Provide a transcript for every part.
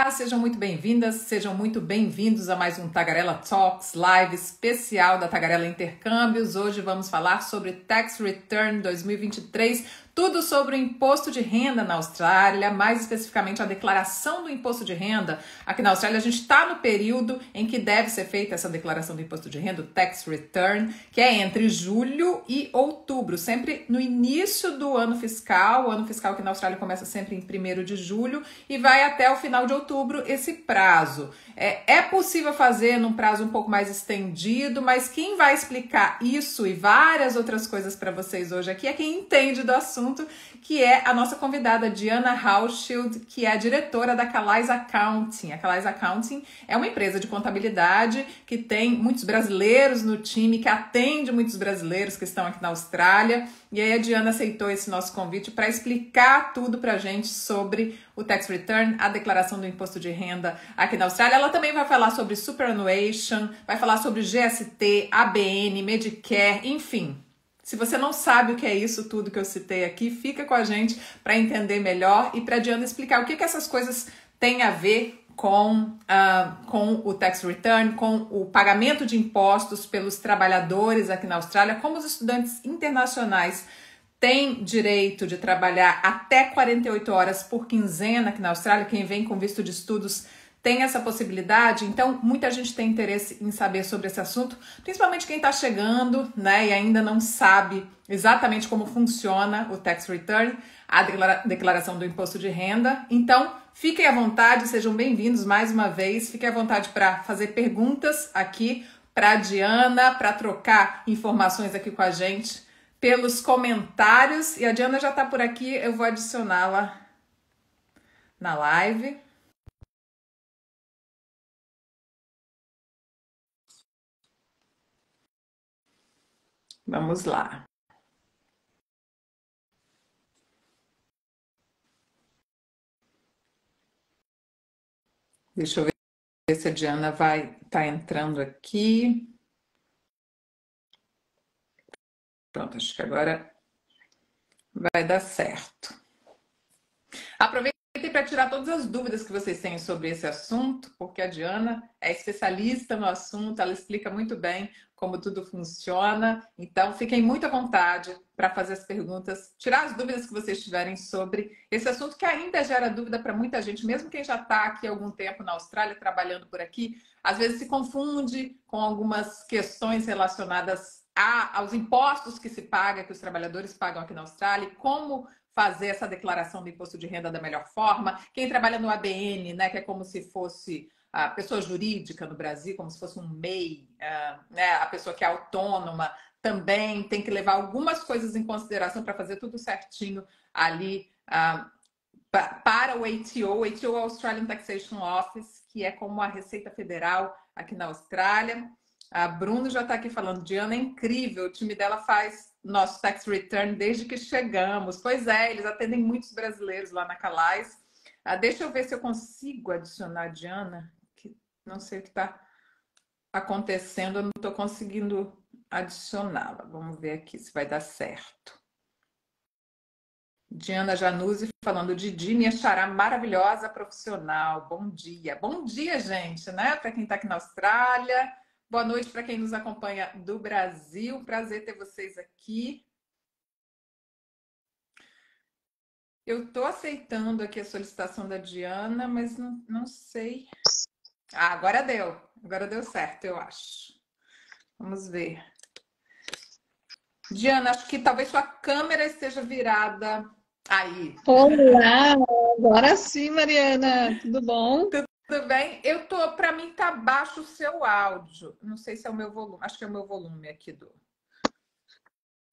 Olá, sejam muito bem-vindas, sejam muito bem-vindos a mais um Tagarela Talks, live especial da Tagarela Intercâmbios. Hoje vamos falar sobre Tax Return 2023, tudo sobre o imposto de renda na Austrália, mais especificamente a declaração do imposto de renda. Aqui na Austrália a gente está no período em que deve ser feita essa declaração do imposto de renda, o Tax Return, que é entre julho e outubro, sempre no início do ano fiscal. O ano fiscal aqui na Austrália começa sempre em 1º de julho e vai até o final de outubro esse prazo. É possível fazer num prazo um pouco mais estendido, mas quem vai explicar isso e várias outras coisas para vocês hoje aqui é quem entende do assunto, que é a nossa convidada Diana Hauschild, que é a diretora da Calais Accounting. A Calais Accounting é uma empresa de contabilidade que tem muitos brasileiros no time, que atende muitos brasileiros que estão aqui na Austrália. E aí a Diana aceitou esse nosso convite para explicar tudo para a gente sobre o Tax Return, a declaração do imposto de renda aqui na Austrália. Ela também vai falar sobre Superannuation, vai falar sobre GST, ABN, Medicare, enfim. Se você não sabe o que é isso tudo que eu citei aqui, fica com a gente para entender melhor e para a Diana explicar o que essas coisas têm a ver com o Tax Return, com o pagamento de impostos pelos trabalhadores aqui na Austrália, como os estudantes internacionais têm direito de trabalhar até 48 horas por quinzena aqui na Austrália. Quem vem com visto de estudos tem essa possibilidade, então muita gente tem interesse em saber sobre esse assunto, principalmente quem está chegando, né, e ainda não sabe exatamente como funciona o Tax Return, a declaração do imposto de renda. Então, fiquem à vontade, sejam bem-vindos mais uma vez, fiquem à vontade para fazer perguntas aqui para a Diana, para trocar informações aqui com a gente pelos comentários, e a Diana já está por aqui, eu vou adicioná-la na live. Vamos lá. Deixa eu ver se a Diana vai estar entrando aqui. Pronto, acho que agora vai dar certo. Aproveitei para tirar todas as dúvidas que vocês têm sobre esse assunto, porque a Diana é especialista no assunto, ela explica muito bem como tudo funciona. Então, fiquem muito à vontade para fazer as perguntas, tirar as dúvidas que vocês tiverem sobre esse assunto que ainda gera dúvida para muita gente, mesmo quem já está aqui há algum tempo na Austrália, trabalhando por aqui, às vezes se confunde com algumas questões relacionadas aos impostos que se paga, que os trabalhadores pagam aqui na Austrália, e como fazer essa declaração do imposto de renda da melhor forma. Quem trabalha no ABN, né, que é como se fosse a pessoa jurídica no Brasil, como se fosse um MEI, né, a pessoa que é autônoma, também tem que levar algumas coisas em consideração para fazer tudo certinho ali para o ATO. O ATO é o Australian Taxation Office, que é como a Receita Federal aqui na Austrália. A Bruno já está aqui falando, Diana é incrível, o time dela faz nosso tax return desde que chegamos. Pois é, eles atendem muitos brasileiros lá na Calais. Deixa eu ver se eu consigo adicionar a Diana, que não sei o que está acontecendo, eu não estou conseguindo adicioná-la. Vamos ver aqui se vai dar certo. Diana Januzzi falando, Didi, minha xará maravilhosa profissional. Bom dia. Bom dia, gente, né? Para quem está aqui na Austrália. Boa noite para quem nos acompanha do Brasil. Prazer ter vocês aqui. Eu estou aceitando aqui a solicitação da Diana, mas não sei. Agora deu. Agora deu certo, eu acho. Vamos ver. Diana, acho que talvez sua câmera esteja virada aí. Olá, agora sim, Mariana, tudo bom? Tudo bem? Para mim tá baixo o seu áudio. Não sei se é o meu volume. Acho que é o meu volume aqui do.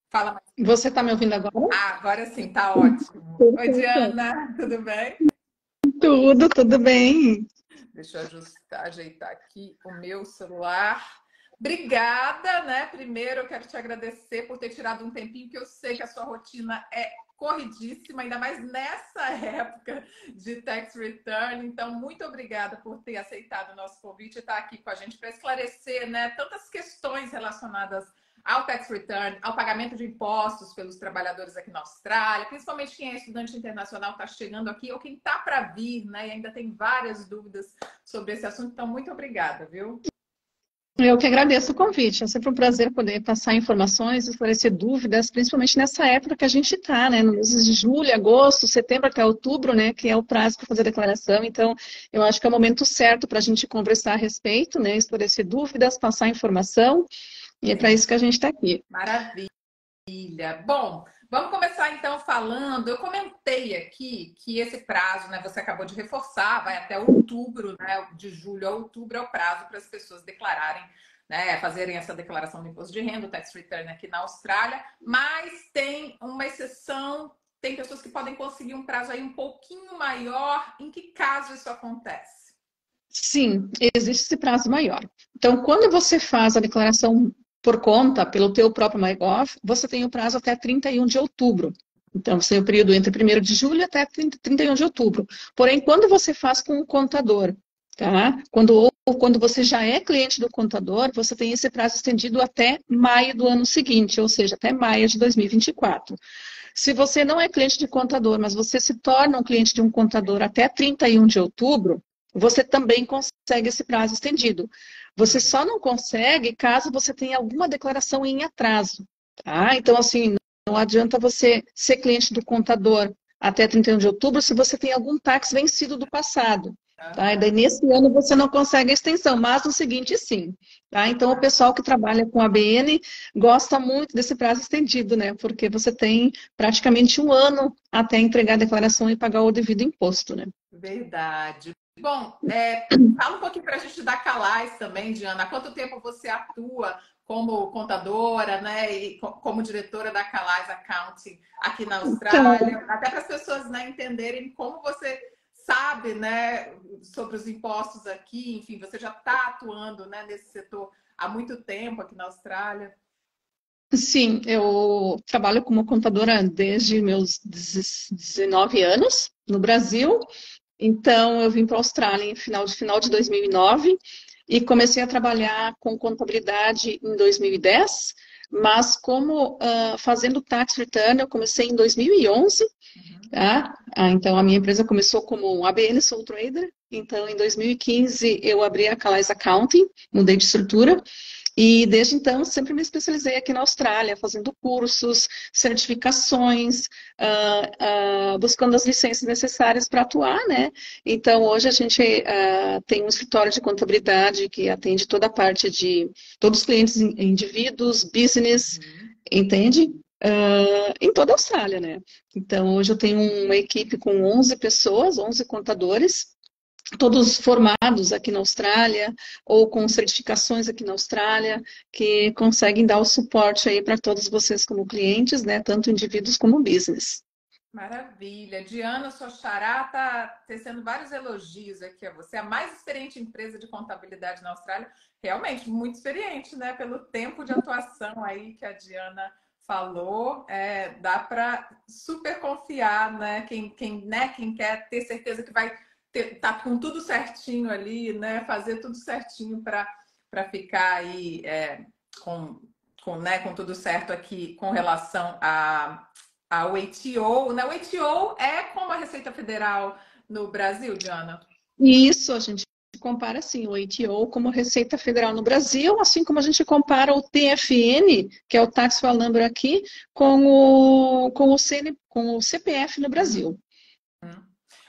Fala mais. Você está me ouvindo agora? Agora sim, tá ótimo. Oi, Diana, tudo bem? Tudo bem. Deixa eu ajeitar aqui o meu celular. Obrigada, né? Primeiro eu quero te agradecer por ter tirado um tempinho, que eu sei que a sua rotina é corridíssima, ainda mais nessa época de tax return. Então, muito obrigada por ter aceitado o nosso convite e estar aqui com a gente para esclarecer, né, tantas questões relacionadas ao tax return, ao pagamento de impostos pelos trabalhadores aqui na Austrália, principalmente quem é estudante internacional, está chegando aqui, ou quem está para vir, né? E ainda tem várias dúvidas sobre esse assunto. Então, muito obrigada, viu? Eu que agradeço o convite. É sempre um prazer poder passar informações, esclarecer dúvidas, principalmente nessa época que a gente está, né? Nos meses de julho, agosto, setembro até outubro, né? Que é o prazo para fazer a declaração. Então, eu acho que é o momento certo para a gente conversar a respeito, né? Esclarecer dúvidas, passar informação. E é para isso que a gente está aqui. Maravilha. Bom, vamos começar então falando. Eu comentei aqui que esse prazo, né, você acabou de reforçar, vai até outubro, né? De julho a outubro é o prazo para as pessoas declararem, né, fazerem essa declaração do imposto de renda, o tax return aqui na Austrália, mas tem uma exceção, tem pessoas que podem conseguir um prazo aí um pouquinho maior. Em que caso isso acontece? Sim, existe esse prazo maior. Então, quando você faz a declaração por conta, pelo teu próprio MyGov, você tem o prazo até 31 de outubro. Então, você tem o período entre 1º de julho até 31 de outubro. Porém, quando você faz com o contador, tá? Quando você já é cliente do contador, você tem esse prazo estendido até maio do ano seguinte, ou seja, até maio de 2024. Se você não é cliente de contador, mas você se torna um cliente de um contador até 31 de outubro, você também consegue esse prazo estendido. Você só não consegue caso você tenha alguma declaração em atraso. Tá? Então, assim, não adianta você ser cliente do contador até 31 de outubro se você tem algum tax vencido do passado. Tá? E daí, nesse ano, você não consegue a extensão, mas no seguinte, sim. Tá? Então, o pessoal que trabalha com ABN gosta muito desse prazo estendido, né? Porque você tem praticamente um ano até entregar a declaração e pagar o devido imposto, né? Verdade. Bom, fala um pouquinho para a gente da Calais também, Diana. Há quanto tempo você atua como contadora, né, e como diretora da Calais Accounting aqui na Então, Austrália? Até para as pessoas, né, entenderem como você sabe, né, sobre os impostos aqui. Enfim, você já está atuando, né, nesse setor há muito tempo aqui na Austrália. sim, eu trabalho como contadora desde meus 19 anos no Brasil. Então, eu vim para a Austrália em final de 2009 e comecei a trabalhar com contabilidade em 2010, mas como fazendo tax return, eu comecei em 2011, Uhum. tá? Então, a minha empresa começou como um ABN Sole Trader. Então, em 2015, eu abri a Calais Accounting, mudei de estrutura. E desde então sempre me especializei aqui na Austrália, fazendo cursos, certificações, buscando as licenças necessárias para atuar, né? Então hoje a gente tem um escritório de contabilidade que atende toda a parte de todos os clientes indivíduos, business, Uhum. entende? Em toda a Austrália, né? Então hoje eu tenho uma equipe com 11 pessoas, 11 contadores, todos formados aqui na Austrália ou com certificações aqui na Austrália, que conseguem dar o suporte aí para todos vocês como clientes, né, tanto indivíduos como business. Maravilha. Diana, sua xará está tecendo vários elogios aqui a você. A mais experiente empresa de contabilidade na Austrália. Realmente, muito experiente, né? Pelo tempo de atuação aí que a Diana falou. Dá para super confiar, né? Quem quer ter certeza que vai tá com tudo certinho ali, né? Fazer tudo certinho para ficar aí com, com tudo certo aqui com relação ao ATO, né? O ATO é como a Receita Federal no Brasil, Diana? E isso a gente compara assim, o ATO como Receita Federal no Brasil, assim como a gente compara o TFN, que é o Tax File Number aqui, com o CPF no Brasil.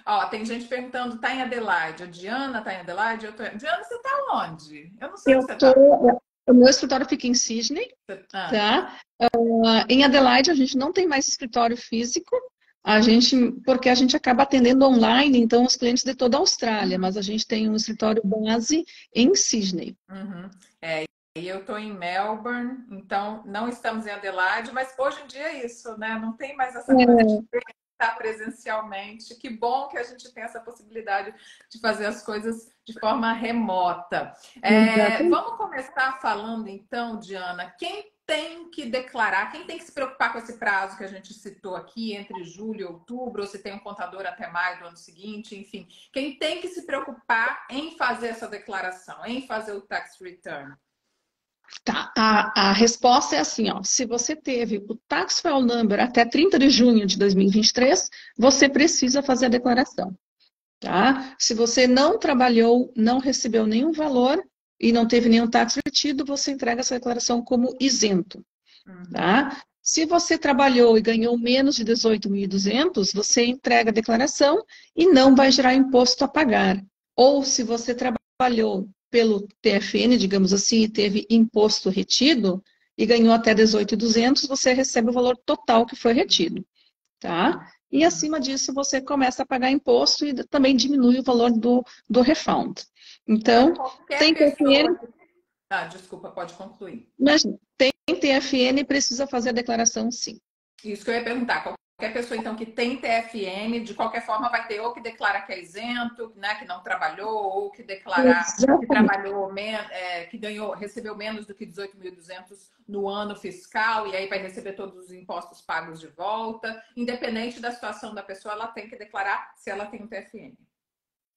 Ó, tem gente perguntando, tá em Adelaide? A Diana tá em Adelaide? Diana, você tá onde? Eu não sei onde Eu você tô, tá. o meu escritório fica em Sydney, Ah, tá? Em Adelaide, a gente não tem mais escritório físico, porque a gente acaba atendendo online, então, os clientes de toda a Austrália, mas a gente tem um escritório base em Sydney. uhum. E eu tô em Melbourne, então não estamos em Adelaide, mas hoje em dia é isso, né? Não tem mais essa coisa de estar presencialmente. Que bom que a gente tem essa possibilidade de fazer as coisas de forma remota. Exatamente. Vamos começar falando então, Diana, quem tem que declarar, quem tem que se preocupar com esse prazo que a gente citou aqui, entre julho e outubro, ou se tem um contador até maio do ano seguinte, enfim, quem tem que se preocupar em fazer essa declaração, em fazer o tax return? Tá, a resposta é assim, ó, se você teve o Tax File Number até 30 de junho de 2023, você precisa fazer a declaração, tá? Se você não trabalhou, não recebeu nenhum valor e não teve nenhum tax retido, você entrega essa declaração como isento, tá? Se você trabalhou e ganhou menos de 18.200, você entrega a declaração e não vai gerar imposto a pagar. Ou se você trabalhou pelo TFN, digamos assim, e teve imposto retido e ganhou até 18.200, você recebe o valor total que foi retido, tá? E acima disso você começa a pagar imposto e também diminui o valor do refund. Então, tem TFN... Desculpa, pode concluir. Mas tem TFN, precisa fazer a declaração, sim. Isso que eu ia perguntar. Qualquer pessoa, então, que tem TFN, de qualquer forma, vai ter ou que declarar que é isento, né, que não trabalhou, ou que declarar que trabalhou, que ganhou, recebeu menos do que 18.200 no ano fiscal, e aí vai receber todos os impostos pagos de volta. Independente da situação da pessoa, ela tem que declarar se ela tem um TFN.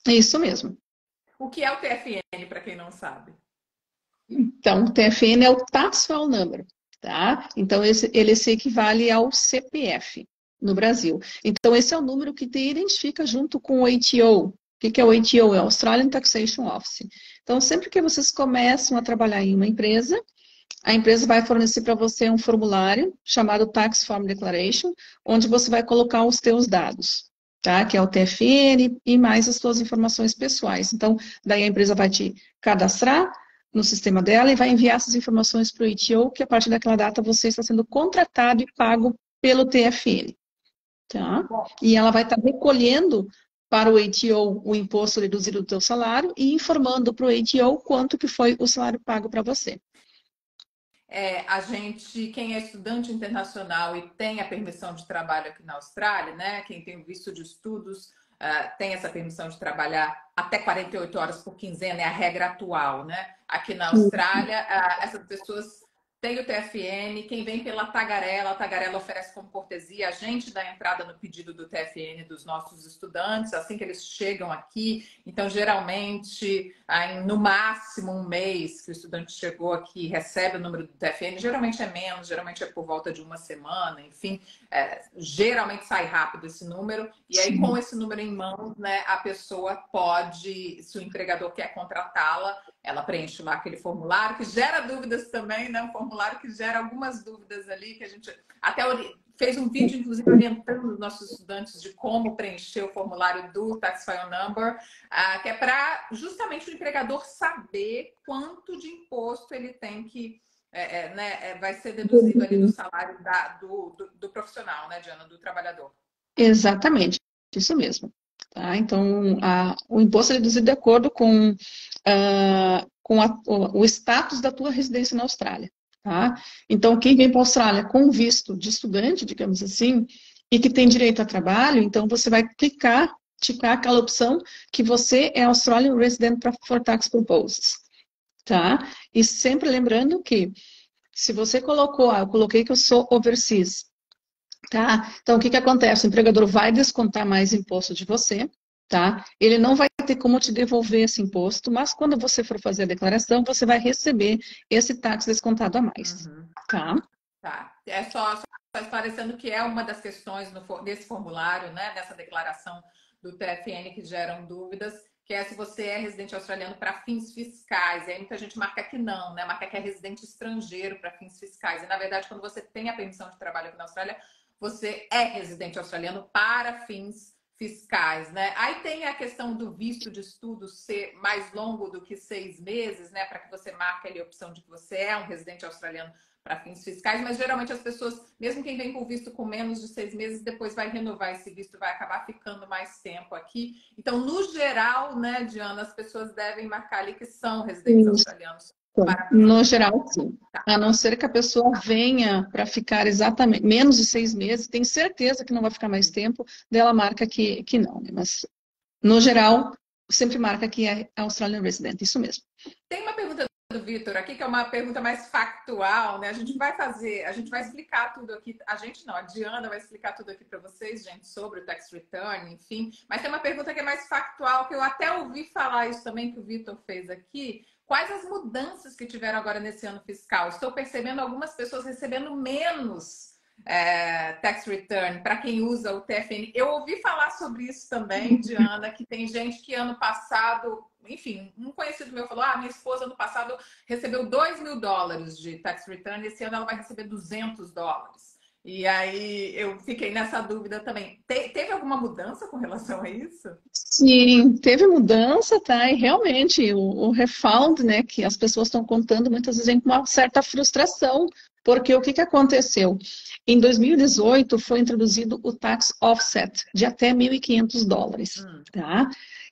Isso mesmo. O que é o TFN, para quem não sabe? Então, o TFN é o Tax File Number, tá? Então, ele se equivale ao CPF no Brasil. Então, esse é o número que te identifica junto com o ATO. O que é o ATO? É o Australian Taxation Office. Então, sempre que vocês começam a trabalhar em uma empresa, a empresa vai fornecer para você um formulário chamado Tax Form Declaration, onde você vai colocar os teus dados, tá? Que é o TFN e mais as suas informações pessoais. Então, daí a empresa vai te cadastrar no sistema dela e vai enviar essas informações para o ITO, que a partir daquela data você está sendo contratado e pago pelo TFN, tá? E ela vai estar recolhendo para o ATO o imposto reduzido do teu salário e informando para o ATO quanto que foi o salário pago para você. Quem é estudante internacional e tem a permissão de trabalho aqui na Austrália, né? Quem tem o visto de estudos tem essa permissão de trabalhar até 48 horas por quinzena, é a regra atual, né? Aqui na Austrália, essas pessoas têm o TFN, quem vem pela Tagarela, a Tagarela oferece como cortesia a gente dá entrada no pedido do TFN dos nossos estudantes, assim que eles chegam aqui. Então, geralmente, no máximo um mês que o estudante chegou aqui, recebe o número do TFN, geralmente é menos, geralmente é por volta de uma semana, enfim, geralmente sai rápido esse número, e aí com esse número em mãos, né, a pessoa pode, se o empregador quer contratá-la, ela preenche lá aquele formulário, que gera dúvidas também, né? Um formulário que gera algumas dúvidas ali, que a gente até fez um vídeo, inclusive, orientando os nossos estudantes de como preencher o formulário do Tax File Number, que é para justamente o empregador saber quanto de imposto ele tem que, vai ser deduzido ali do salário do profissional, né, Diana, do trabalhador. Exatamente, isso mesmo. Tá? Então, o imposto é deduzido de acordo com o status da tua residência na Austrália. Tá? Então, quem vem para a Austrália com visto de estudante, digamos assim, e que tem direito a trabalho, então você vai ticar aquela opção que você é Australian Resident for Tax Purposes. Tá? E sempre lembrando que, se você colocou, eu coloquei que eu sou overseas, tá? Então, o que acontece? O empregador vai descontar mais imposto de você, tá? Ele não vai ter como te devolver esse imposto, mas quando você for fazer a declaração, você vai receber esse tax descontado a mais, tá? Tá. É só esclarecendo que é uma das questões desse formulário, né, dessa declaração do TFN que geram dúvidas, que é se você é residente australiano para fins fiscais. E aí muita gente marca que não, né? Marca que é residente estrangeiro para fins fiscais. E, na verdade, quando você tem a permissão de trabalho aqui na Austrália, você é residente australiano para fins fiscais, né? Aí tem a questão do visto de estudo ser mais longo do que 6 meses, né? Para que você marque ali a opção de que você é um residente australiano para fins fiscais, mas geralmente as pessoas, mesmo quem vem com visto com menos de 6 meses, depois vai renovar esse visto, vai acabar ficando mais tempo aqui. Então, no geral, né, Diana, as pessoas devem marcar ali que são residentes australianos. No geral, sim. A não ser que a pessoa venha para ficar exatamente menos de 6 meses, tem certeza que não vai ficar mais tempo, dela marca que não, né? Mas, no geral, sempre marca que é Australian Resident, isso mesmo. Tem uma pergunta do Vitor aqui, que é uma pergunta mais factual, né? A gente vai explicar tudo aqui. A gente não, a Diana vai explicar tudo aqui para vocês, gente, sobre o tax return, enfim. Mas tem uma pergunta que é mais factual, que eu até ouvi falar isso também que o Vitor fez aqui. Quais as mudanças que tiveram agora nesse ano fiscal? Estou percebendo algumas pessoas recebendo menos tax return para quem usa o TFN. Eu ouvi falar sobre isso também, Diana, que tem gente que ano passado, enfim, um conhecido meu falou: minha esposa ano passado recebeu $2.000 de tax return, esse ano ela vai receber $200. E aí eu fiquei nessa dúvida também. Teve alguma mudança com relação a isso? Sim, teve mudança, tá? E realmente o refund, né, que as pessoas estão contando muitas vezes vem com uma certa frustração, porque o que que aconteceu? Em 2018 foi introduzido o tax offset de até $1.500, tá?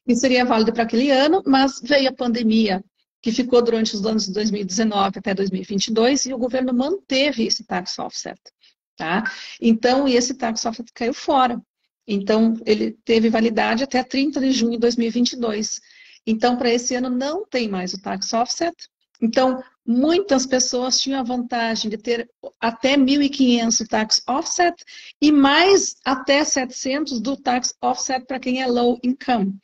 Que seria válido para aquele ano, mas veio a pandemia, que ficou durante os anos de 2019 até 2022, e o governo manteve esse tax offset, tá? Então, esse tax offset caiu fora. Então, ele teve validade até 30 de junho de 2022. Então, para esse ano não tem mais o tax offset. Então, muitas pessoas tinham a vantagem de ter até 1.500 tax offset e mais até 700 do tax offset para quem é low income,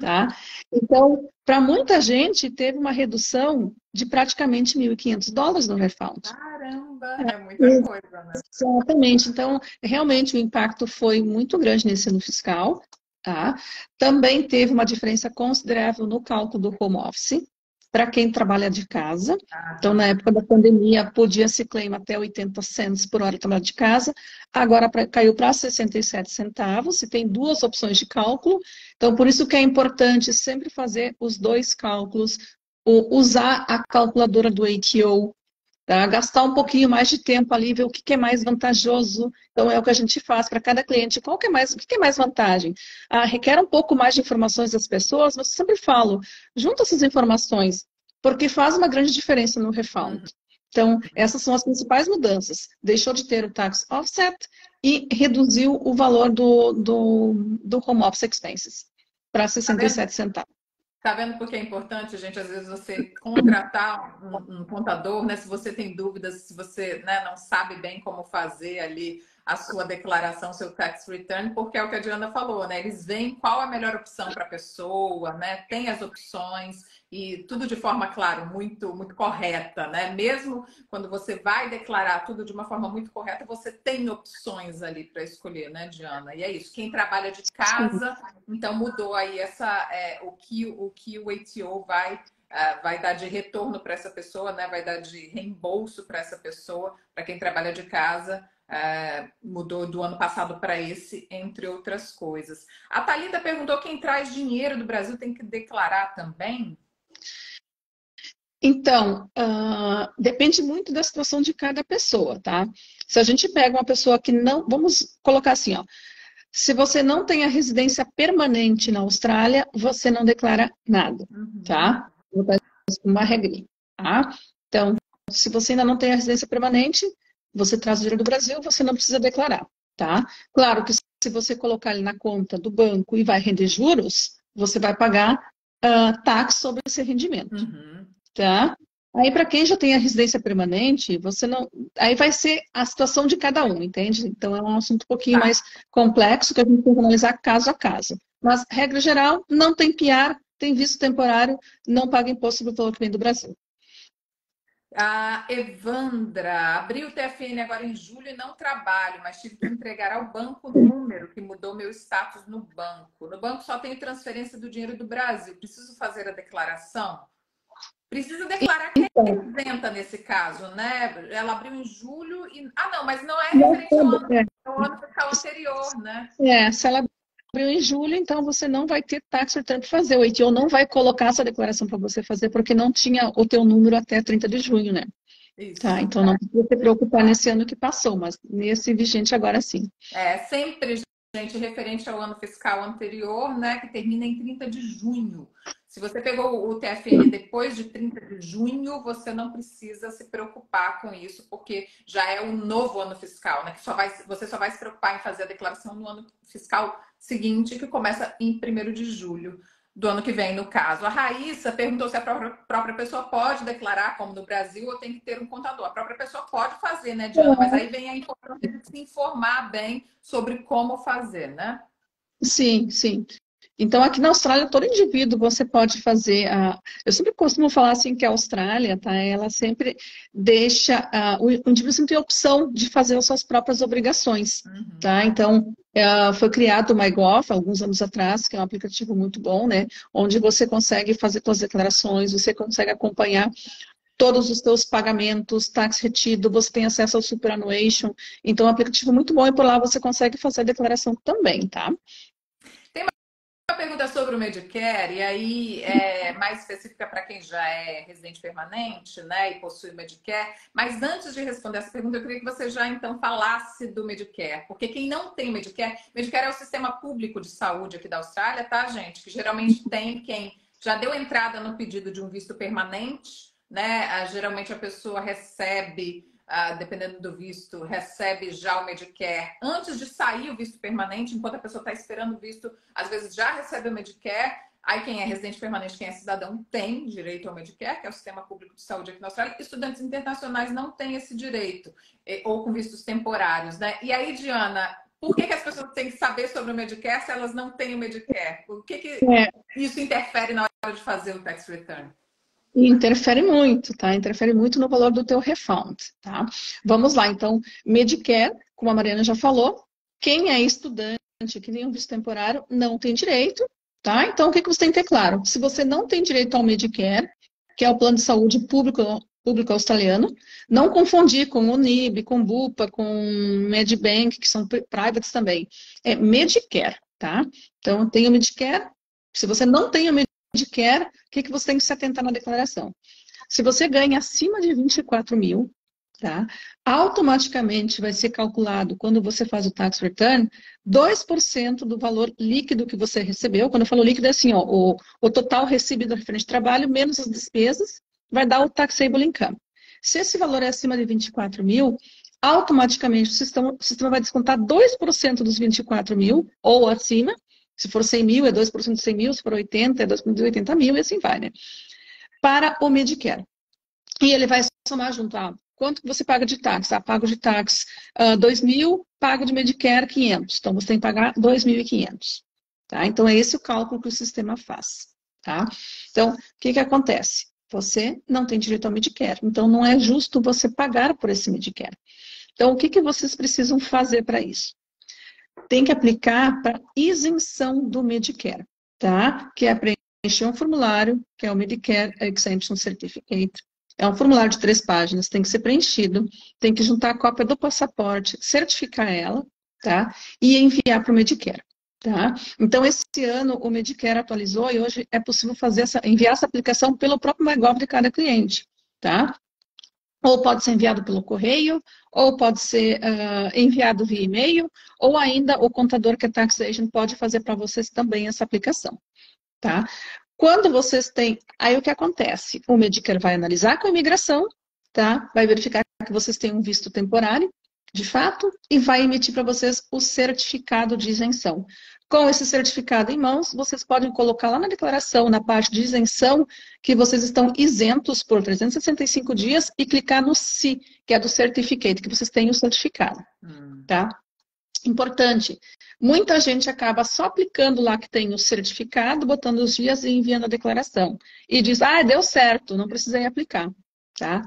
tá? Então, para muita gente, teve uma redução de praticamente $1.500 no refund. Caramba, é muita coisa, né? Exatamente. Então, realmente o impacto foi muito grande nesse ano fiscal, tá? Também teve uma diferença considerável no cálculo do home office para quem trabalha de casa. Então, na época da pandemia, podia se claim até 80 cents por hora de trabalho de casa. Agora caiu para 67 centavos. E tem duas opções de cálculo. Então, por isso que é importante sempre fazer os dois cálculos, usar a calculadora do ATO, tá? Gastar um pouquinho mais de tempo ali, ver o que é mais vantajoso. Então, é o que a gente faz para cada cliente. O que é mais vantagem? Requer um pouco mais de informações das pessoas, mas eu sempre falo, junta essas informações, porque faz uma grande diferença no refund. Então, essas são as principais mudanças. Deixou de ter o tax offset e reduziu o valor do home office expenses para 67 centavos. Tá vendo por que é importante, gente, às vezes você contratar um contador, né? Se você tem dúvidas, se você, né, não sabe bem como fazer ali a sua declaração, seu tax return, porque é o que a Diana falou, né? Eles veem qual a melhor opção para a pessoa, né? Tem as opções e tudo de forma, claro, muito, muito correta, né? Mesmo quando você vai declarar tudo de uma forma muito correta, você tem opções ali para escolher, né, Diana? E é isso. Quem trabalha de casa, então mudou aí o que o ATO vai dar de retorno para essa pessoa, né? Vai dar de reembolso para essa pessoa, para quem trabalha de casa. Mudou do ano passado para esse, entre outras coisas. A Thalita perguntou: quem traz dinheiro do Brasil tem que declarar também? Então, depende muito da situação de cada pessoa, tá? Se a gente pega uma pessoa que não... Vamos colocar assim, ó. Se você não tem a residência permanente na Austrália, você não declara nada, tá? Vou dar uma regrinha, tá? Então, se você ainda não tem a residência permanente, você traz dinheiro do Brasil, você não precisa declarar, tá? Claro que se você colocar ele na conta do banco e vai render juros, você vai pagar taxa sobre esse rendimento, tá? Aí, para quem já tem a residência permanente, você não. Aí vai ser a situação de cada um, entende? Então, é um assunto um pouquinho mais complexo que a gente tem que analisar caso a caso. Mas, regra geral, não tem PR, tem visto temporário, não paga imposto sobre o valor que vem do Brasil. A Evandra, abri o TFN agora em julho e não trabalho, mas tive que entregar ao banco o número que mudou meu status no banco. No banco só tenho transferência do dinheiro do Brasil. Preciso fazer a declaração? Precisa declarar que é isenta nesse caso, né? Ela abriu em julho e... não, mas não é referente ao ano fiscal anterior, né? Se ela abriu em julho, então você não vai ter tax return para fazer. O ATO não vai colocar essa declaração para você fazer, porque não tinha o teu número até 30 de junho, né? Isso. Tá, então não precisa se preocupar nesse ano que passou, mas nesse vigente agora sim. Sempre, gente, referente ao ano fiscal anterior, né, que termina em 30 de junho. Se você pegou o TFN depois de 30 de junho, você não precisa se preocupar com isso, porque já é um novo ano fiscal, né? Que você só vai se preocupar em fazer a declaração no ano fiscal seguinte, que começa em 1º de julho. do ano que vem, no caso. A Raíssa perguntou se a própria pessoa pode declarar, como no Brasil, ou tem que ter um contador. A própria pessoa pode fazer, né, Diana? Mas aí vem a importância de se informar bem sobre como fazer, né? Sim, sim. Então, aqui na Austrália, todo indivíduo você pode fazer. Eu sempre costumo falar assim que a Austrália, tá? Ela sempre deixa. O indivíduo sempre tem a opção de fazer as suas próprias obrigações, Uhum. tá? Então, foi criado o MyGov alguns anos atrás, que é um aplicativo muito bom, né? Onde você consegue fazer suas declarações, você consegue acompanhar todos os seus pagamentos, tax retido, você tem acesso ao superannuation. Então, é um aplicativo muito bom e por lá você consegue fazer a declaração também, tá? Uma pergunta sobre o Medicare, e aí é mais específica para quem já é residente permanente, né, e possui o Medicare. Mas antes de responder essa pergunta, eu queria que você já então falasse do Medicare, porque quem não tem o Medicare é o sistema público de saúde aqui da Austrália, tá, gente? Que geralmente tem quem já deu entrada no pedido de um visto permanente, né? Geralmente a pessoa recebe dependendo do visto, recebe já o Medicare antes de sair o visto permanente, enquanto a pessoa está esperando o visto, às vezes já recebe o Medicare. Aí quem é residente permanente, quem é cidadão, tem direito ao Medicare, que é o sistema público de saúde aqui na Austrália. Estudantes internacionais não têm esse direito, ou com vistos temporários, né? E aí, Diana, por que as pessoas têm que saber sobre o Medicare se elas não têm o Medicare? Por que isso interfere na hora de fazer o tax return? Interfere muito, tá? Interfere muito no valor do teu refund, tá? Vamos lá, então, Medicare, como a Mariana já falou, quem é estudante, que tem um visto temporário, não tem direito, tá? Então, o que você tem que ter claro? Se você não tem direito ao Medicare, que é o plano de saúde público australiano, não confundir com o NIB, com Bupa, com Medibank, que são privates também. É Medicare, tá? Então, tem o Medicare. Se você não tem o Medicare, o que você tem que se atentar na declaração? Se você ganha acima de 24 mil, tá? Automaticamente vai ser calculado, quando você faz o tax return, 2% do valor líquido que você recebeu. Quando eu falo líquido, é assim, ó, o total recebido referente de trabalho, menos as despesas, vai dar o taxable income. Se esse valor é acima de 24 mil, automaticamente o sistema vai descontar 2% dos 24 mil, ou acima. Se for 100 mil, é 2% de 100 mil. Se for 80, é 2% de 80 mil, e assim vai, né? Para o Medicare. E ele vai somar junto a quanto você paga de táxi. Pago de táxi 2 mil, pago de Medicare 500. Então, você tem que pagar 2.500. Tá? Então, é esse o cálculo que o sistema faz. Tá? Então, o que acontece? Você não tem direito ao Medicare. Então, não é justo você pagar por esse Medicare. Então, o que vocês precisam fazer para isso? Tem que aplicar para isenção do Medicare, tá? Que é preencher um formulário, que é o Medicare Exemption Certificate. É um formulário de 3 páginas, tem que ser preenchido, tem que juntar a cópia do passaporte, certificar ela, tá? E enviar para o Medicare, tá? Então, esse ano o Medicare atualizou e hoje é possível enviar essa aplicação pelo próprio MyGov de cada cliente, tá? Ou pode ser enviado pelo correio, ou pode ser enviado via e-mail, ou ainda o contador que é Tax Agent pode fazer para vocês também essa aplicação, tá? Quando vocês têm... Aí o que acontece? O Medicare vai analisar com a imigração, tá? Vai verificar que vocês têm um visto temporário, de fato, e vai emitir para vocês o certificado de isenção. Com esse certificado em mãos, vocês podem colocar lá na declaração, na parte de isenção, que vocês estão isentos por 365 dias e clicar no SI, que é do certificate, que vocês têm o certificado, tá? Importante. Muita gente acaba só aplicando lá que tem o certificado, botando os dias e enviando a declaração. E diz, deu certo, não precisei aplicar, tá?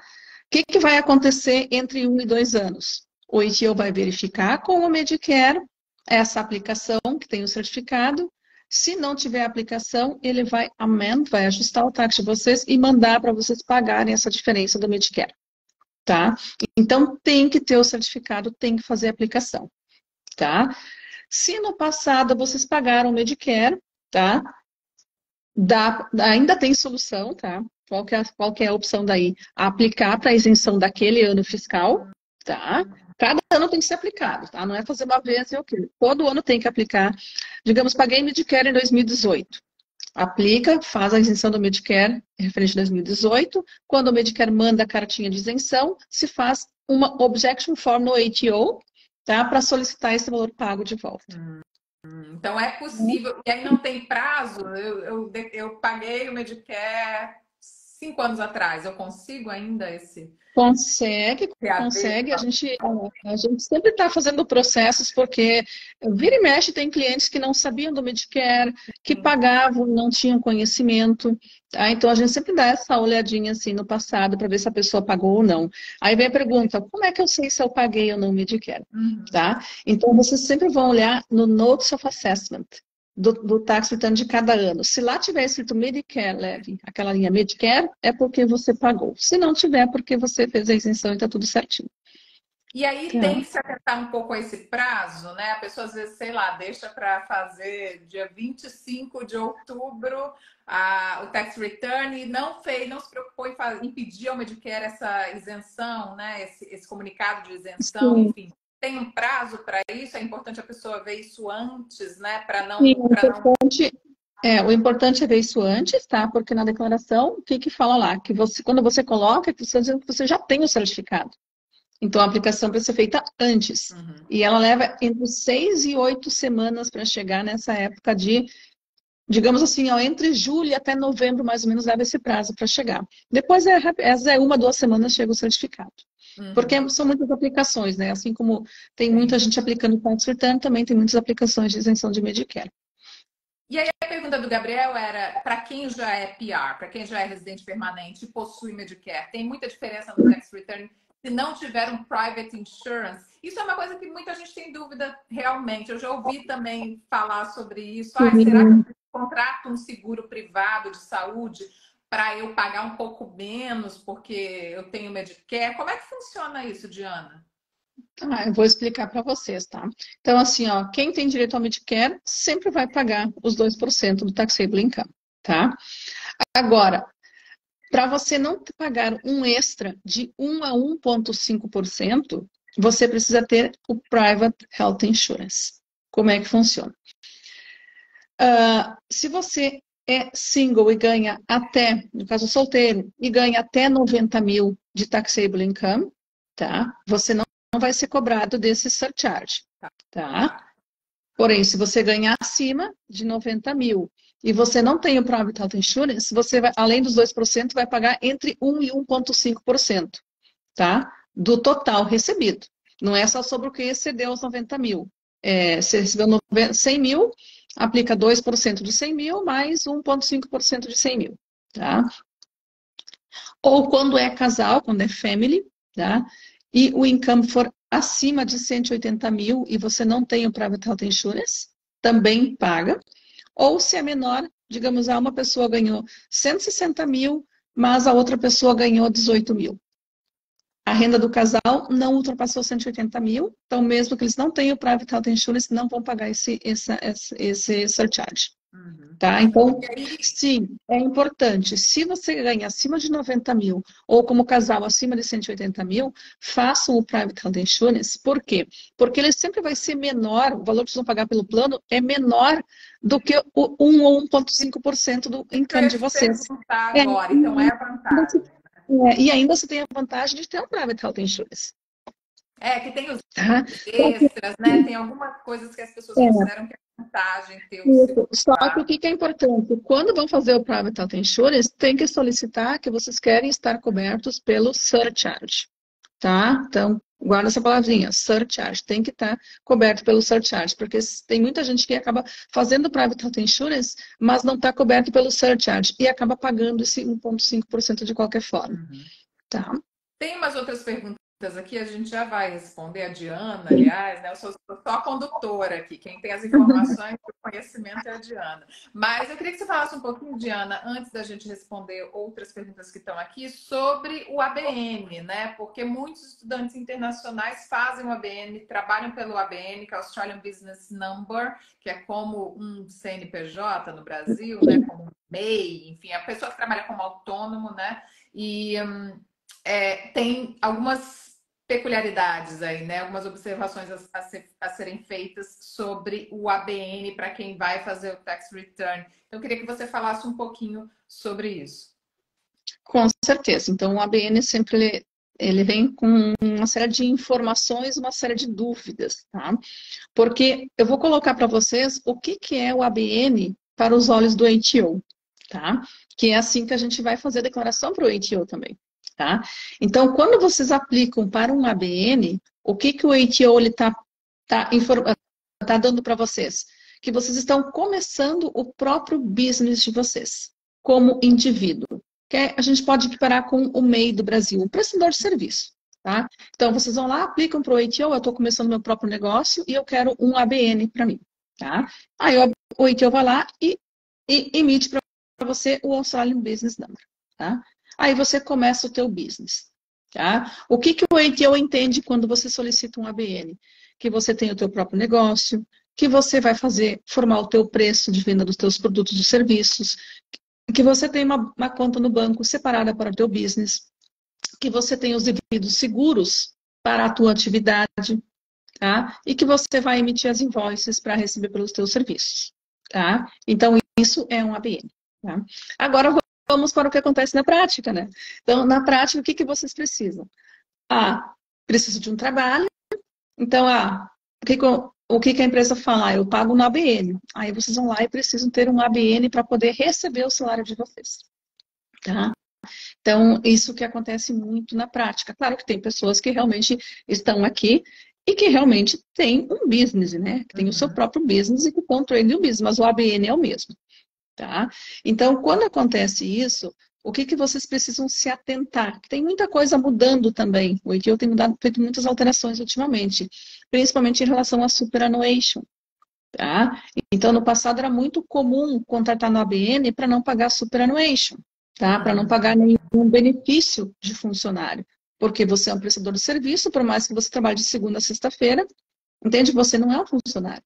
O que vai acontecer entre 1 e 2 anos? O ITO vai verificar com o Medicare essa aplicação que tem o certificado. Se não tiver aplicação, ele vai vai ajustar o taxa de vocês e mandar para vocês pagarem essa diferença do Medicare, tá? Então, tem que ter o certificado, tem que fazer a aplicação, tá? Se no passado vocês pagaram o Medicare, tá? Ainda tem solução, tá? Qual que é a opção daí? Aplicar para a isenção daquele ano fiscal, tá? Cada ano tem que ser aplicado, tá? Não é fazer uma vez e ok. Todo ano tem que aplicar. Digamos, paguei Medicare em 2018. Aplica, faz a isenção do Medicare referente a 2018. Quando o Medicare manda a cartinha de isenção, se faz uma objection form no ATO, tá? Para solicitar esse valor pago de volta. Então é possível, e aí não tem prazo. Eu paguei o Medicare 5 anos atrás. Eu consigo ainda esse Consegue, reaver? consegue. A gente sempre está fazendo processos, porque vira e mexe tem clientes que não sabiam do Medicare, que Sim. pagavam, não tinham conhecimento. Tá? Então a gente sempre dá essa olhadinha assim no passado para ver se a pessoa pagou ou não. Aí vem a pergunta: como é que eu sei se eu paguei ou não o Medicare? Uhum. Tá? Então vocês sempre vão olhar no Notes of Assessment. Do tax return de cada ano. Se lá tiver escrito Medicare, leve aquela linha Medicare, é porque você pagou. Se não tiver, é porque você fez a isenção e está tudo certinho. E aí Tá. tem que se atentar um pouco a esse prazo, né? A pessoa às vezes, sei lá, deixa para fazer dia 25 de outubro o tax return e não fez, não se preocupou em pedir ao Medicare essa isenção, né? Esse comunicado de isenção, Sim, enfim. Tem um prazo para isso, é importante a pessoa ver isso antes, né? sim, Para não. o importante é ver isso antes, tá? Porque na declaração, o que que fala lá? Que você, quando você coloca, que você está dizendo que você já tem o certificado. Então, a aplicação precisa ser feita antes. Uhum. E ela leva entre 6 e 8 semanas para chegar nessa época de, digamos assim, ó, entre julho e até novembro, mais ou menos, leva esse prazo para chegar. Depois, às 1, 2 semanas, chega o certificado. Uhum. Porque são muitas aplicações, né? Assim como tem Sim. muita gente aplicando tax return, também tem muitas aplicações de isenção de Medicare. E aí a pergunta do Gabriel era, para quem já é PR, para quem já é residente permanente e possui Medicare, tem muita diferença no tax return se não tiver um private insurance? Isso é uma coisa que muita gente tem dúvida realmente. Eu já ouvi também falar sobre isso. Ah, será que eu contrato um seguro privado de saúde para eu pagar um pouco menos porque eu tenho Medicare? Como é que funciona isso, Diana? Eu vou explicar para vocês, tá? Então, assim, ó, quem tem direito ao Medicare sempre vai pagar os 2% do taxable income, tá? Agora, para você não pagar um extra de 1 a 1,5%, você precisa ter o Private Health Insurance. Como é que funciona? Se você é single e ganha até, no caso solteiro, e ganha até 90 mil de taxable income, tá? Você não vai ser cobrado desse surcharge, tá? Porém, se você ganhar acima de 90 mil e você não tem o Private Health Insurance, você vai, além dos 2%, vai pagar entre 1 e 1,5%, tá? Do total recebido. Não é só sobre o que excedeu os 90 mil. Você recebeu 100 mil, aplica 2% de 100 mil mais 1,5% de 100 mil, tá? Ou quando é casal, quando é family, tá? E o income for acima de 180 mil e você não tem o Private Health Insurance, também paga. Ou se é menor, digamos, uma pessoa ganhou 160 mil, mas a outra pessoa ganhou 18 mil. A renda do casal não ultrapassou 180 mil, então mesmo que eles não tenham o Private Health Insurance, não vão pagar esse surcharge. Uhum. Tá? Então, E aí, sim, é importante. Se você ganha acima de 90 mil, ou como casal acima de 180 mil, façam o Private Health Insurance. Por quê? Porque ele sempre vai ser menor, o valor que vocês vão pagar pelo plano é menor do que o 1 ou 1,5% do eu income ia de te vocês. perguntar É, agora, então é a vantagem. e ainda você tem a vantagem de ter um Private Health Insurance. É, que tem os Tá? extras, né? Tem algumas coisas que as pessoas É, consideram que é vantagem ter o seguro só que o privado. que é importante? Quando vão fazer o Private Health Insurance, tem que solicitar que vocês querem estar cobertos pelo surcharge, tá? Então, guarda essa palavrinha, surcharge. Tem que estar coberto pelo surcharge, porque tem muita gente que acaba fazendo o Private Health Insurance, mas não está coberto pelo surcharge e acaba pagando esse 1,5% de qualquer forma, Uhum. tá? Tem umas outras perguntas aqui, a gente já vai responder. A Diana, aliás, né? Eu sou só a condutora aqui. Quem tem as informações e o conhecimento é a Diana. Mas eu queria que você falasse um pouquinho, Diana, antes da gente responder outras perguntas que estão aqui, sobre o ABN, né? Porque muitos estudantes internacionais fazem o ABN, trabalham pelo ABN, que é o Australian Business Number, que é como um CNPJ no Brasil, né? Como um MEI, enfim, a pessoa que trabalha como autônomo, né? E tem algumas peculiaridades aí, né? Algumas observações a serem feitas sobre o ABN para quem vai fazer o tax return. Então, eu queria que você falasse um pouquinho sobre isso. Com certeza. Então, o ABN sempre ele vem com uma série de informações, uma série de dúvidas, tá? Porque eu vou colocar para vocês o que é o ABN para os olhos do ATO, tá? Que é assim que a gente vai fazer a declaração para o ATO também, tá? Então, quando vocês aplicam para um ABN, o que o ATO tá dando para vocês? Que vocês estão começando o próprio business de vocês, como indivíduo. Que a gente pode equiparar com o MEI do Brasil, o prestador de serviço. Tá? Então, vocês vão lá, aplicam para o ATO, eu estou começando meu próprio negócio e eu quero um ABN para mim. Tá? Aí o ATO vai lá e emite para você o Australian Business Number. Tá? Aí você começa o teu business. Tá? O que o ATO entende quando você solicita um ABN? Que você tem o teu próprio negócio, que você vai formar o teu preço de venda dos teus produtos e serviços, que você tem uma conta no banco separada para o teu business, que você tem os devidos seguros para a tua atividade, tá? E que você vai emitir as invoices para receber pelos teus serviços, tá? Então, isso é um ABN, tá? Agora, vamos para o que acontece na prática, né? Então, na prática, o que vocês precisam? Preciso de um trabalho. Então, o que a empresa fala? Eu pago no ABN. Aí vocês vão lá e precisam ter um ABN para poder receber o salário de vocês, tá? Então, isso que acontece muito na prática. Claro que tem pessoas que realmente estão aqui e que realmente têm um business, né? Que tem o seu próprio business e que controlam o business, mas o ABN é o mesmo, tá? Então, quando acontece isso, o que vocês precisam se atentar? Tem muita coisa mudando também. O ATO tem feito muitas alterações ultimamente, principalmente em relação à superannuation. Tá? Então, no passado era muito comum contratar no ABN para não pagar superannuation, tá? Para não pagar nenhum benefício de funcionário. Porque você é um prestador de serviço, por mais que você trabalhe de segunda a sexta-feira, entende? Você não é um funcionário.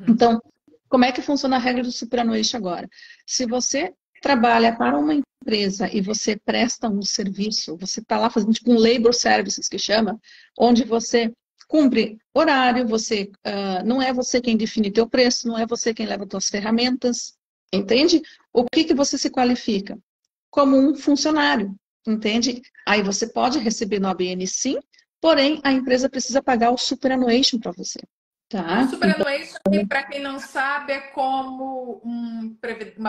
Então, como é que funciona a regra do superannuation agora? Se você trabalha para uma empresa e você presta um serviço, você está lá fazendo tipo um labor services que chama, onde você cumpre horário, não é você quem define teu preço, não é você quem leva tuas ferramentas, entende? O que você se qualifica? Como um funcionário, entende? Aí você pode receber no ABN sim, porém a empresa precisa pagar o superannuation para você. Tá? O superannuation, para quem não sabe, é como uma previdência,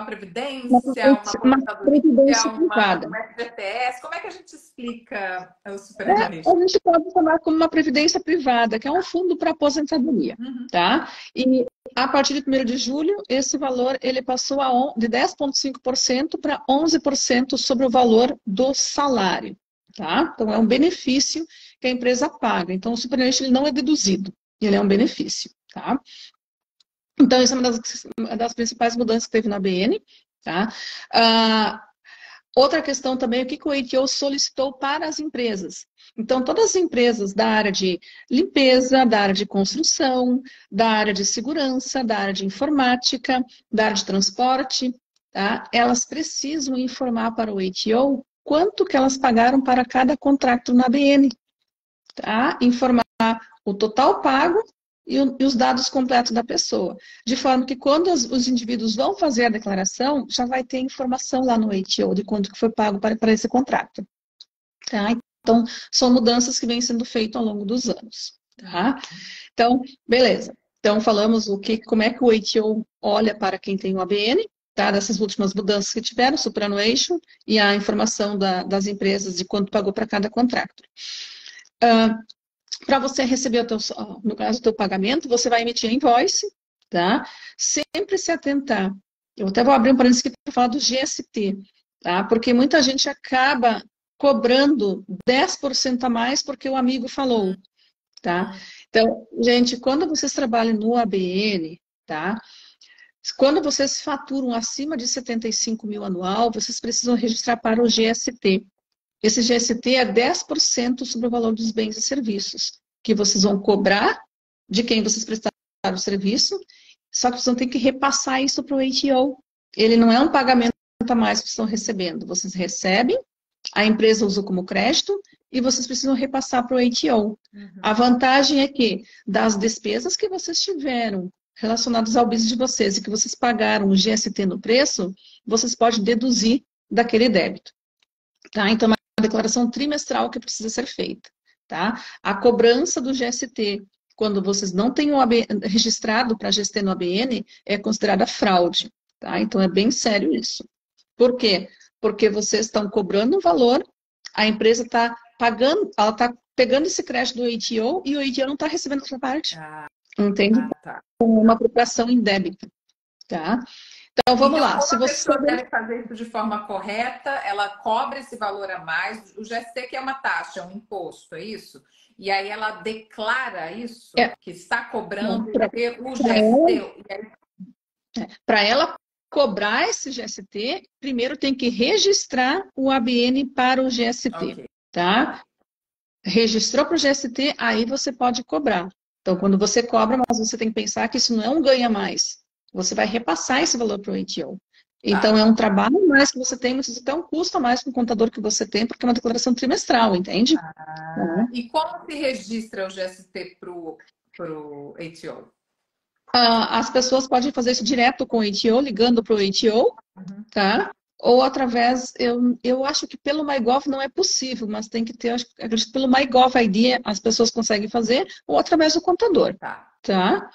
uma previdência privada. Uma FGTS. Como é que a gente explica o superannuation? A gente pode chamar como uma previdência privada, que é um fundo para aposentadoria. Tá? E a partir de 1º de julho, esse valor ele passou de 10,5% para 11% sobre o valor do salário. Tá? Então, é um benefício que a empresa paga. Então, o superannuation ele não é deduzido. Ele é um benefício, tá? Então, isso é uma das principais mudanças que teve na ABN, tá? Outra questão também, o que o ATO solicitou para as empresas? Então, todas as empresas da área de limpeza, da área de construção, da área de segurança, da área de informática, da área de transporte, tá? Elas precisam informar para o ATO quanto que elas pagaram para cada contrato na ABN, tá? Informar o total pago e os dados completos da pessoa. De forma que quando os indivíduos vão fazer a declaração, já vai ter informação lá no ATO de quanto que foi pago para esse contrato. Tá? Então, são mudanças que vêm sendo feitas ao longo dos anos. Tá? Então, beleza. Então, falamos como é que o ATO olha para quem tem o ABN, tá? Dessas últimas mudanças que tiveram, superannuation, e a informação das empresas de quanto pagou para cada contrato. Para você receber no caso do teu pagamento, você vai emitir a invoice, tá? Sempre se atentar. Eu até vou abrir um parênteses aqui para falar do GST, tá? Porque muita gente acaba cobrando 10% a mais porque o amigo falou, tá? Então, gente, quando vocês trabalham no ABN, tá? Quando vocês faturam acima de 75 mil anual, vocês precisam registrar para o GST. Esse GST é 10% sobre o valor dos bens e serviços, que vocês vão cobrar de quem vocês prestaram o serviço, só que vocês vão ter que repassar isso para o ATO. Ele não é um pagamento a mais que vocês estão recebendo. Vocês recebem, a empresa usa como crédito, e vocês precisam repassar para o ATO. A vantagem é que, das despesas que vocês tiveram relacionadas ao business de vocês e que vocês pagaram o GST no preço, vocês podem deduzir daquele débito. Tá? Então, declaração trimestral que precisa ser feita, tá? A cobrança do GST, quando vocês não têm o registrado para GST no ABN, é considerada fraude, tá? Então, é bem sério isso. Por quê? Porque vocês estão cobrando um valor, a empresa está pagando, ela está pegando esse crédito do ATO e o ATO não está recebendo outra parte. Entende? Tá. Uma apropriação indébita, tá? Então, vamos lá. Como Se a você pessoa deve fazer isso de forma correta, ela cobra esse valor a mais, o GST que é uma taxa, é um imposto, é isso? E aí ela declara isso, que está cobrando pelo GST. Para ela cobrar esse GST, primeiro tem que registrar o ABN para o GST, tá? Registrou para o GST, aí você pode cobrar. Então, quando você cobra, mas você tem que pensar que isso não é um ganha mais. Você vai repassar esse valor para o ATO. Então, é um trabalho a mais que você tem, mas até um custo a mais com o contador que você tem, porque é uma declaração trimestral, entende? E como se registra o GST para o ATO? As pessoas podem fazer isso direto com o ATO, ligando para o ATO, tá? Ou através, eu acho que pelo MyGov não é possível, mas tem que ter, acredito que pelo MyGov ID as pessoas conseguem fazer, ou através do contador, tá?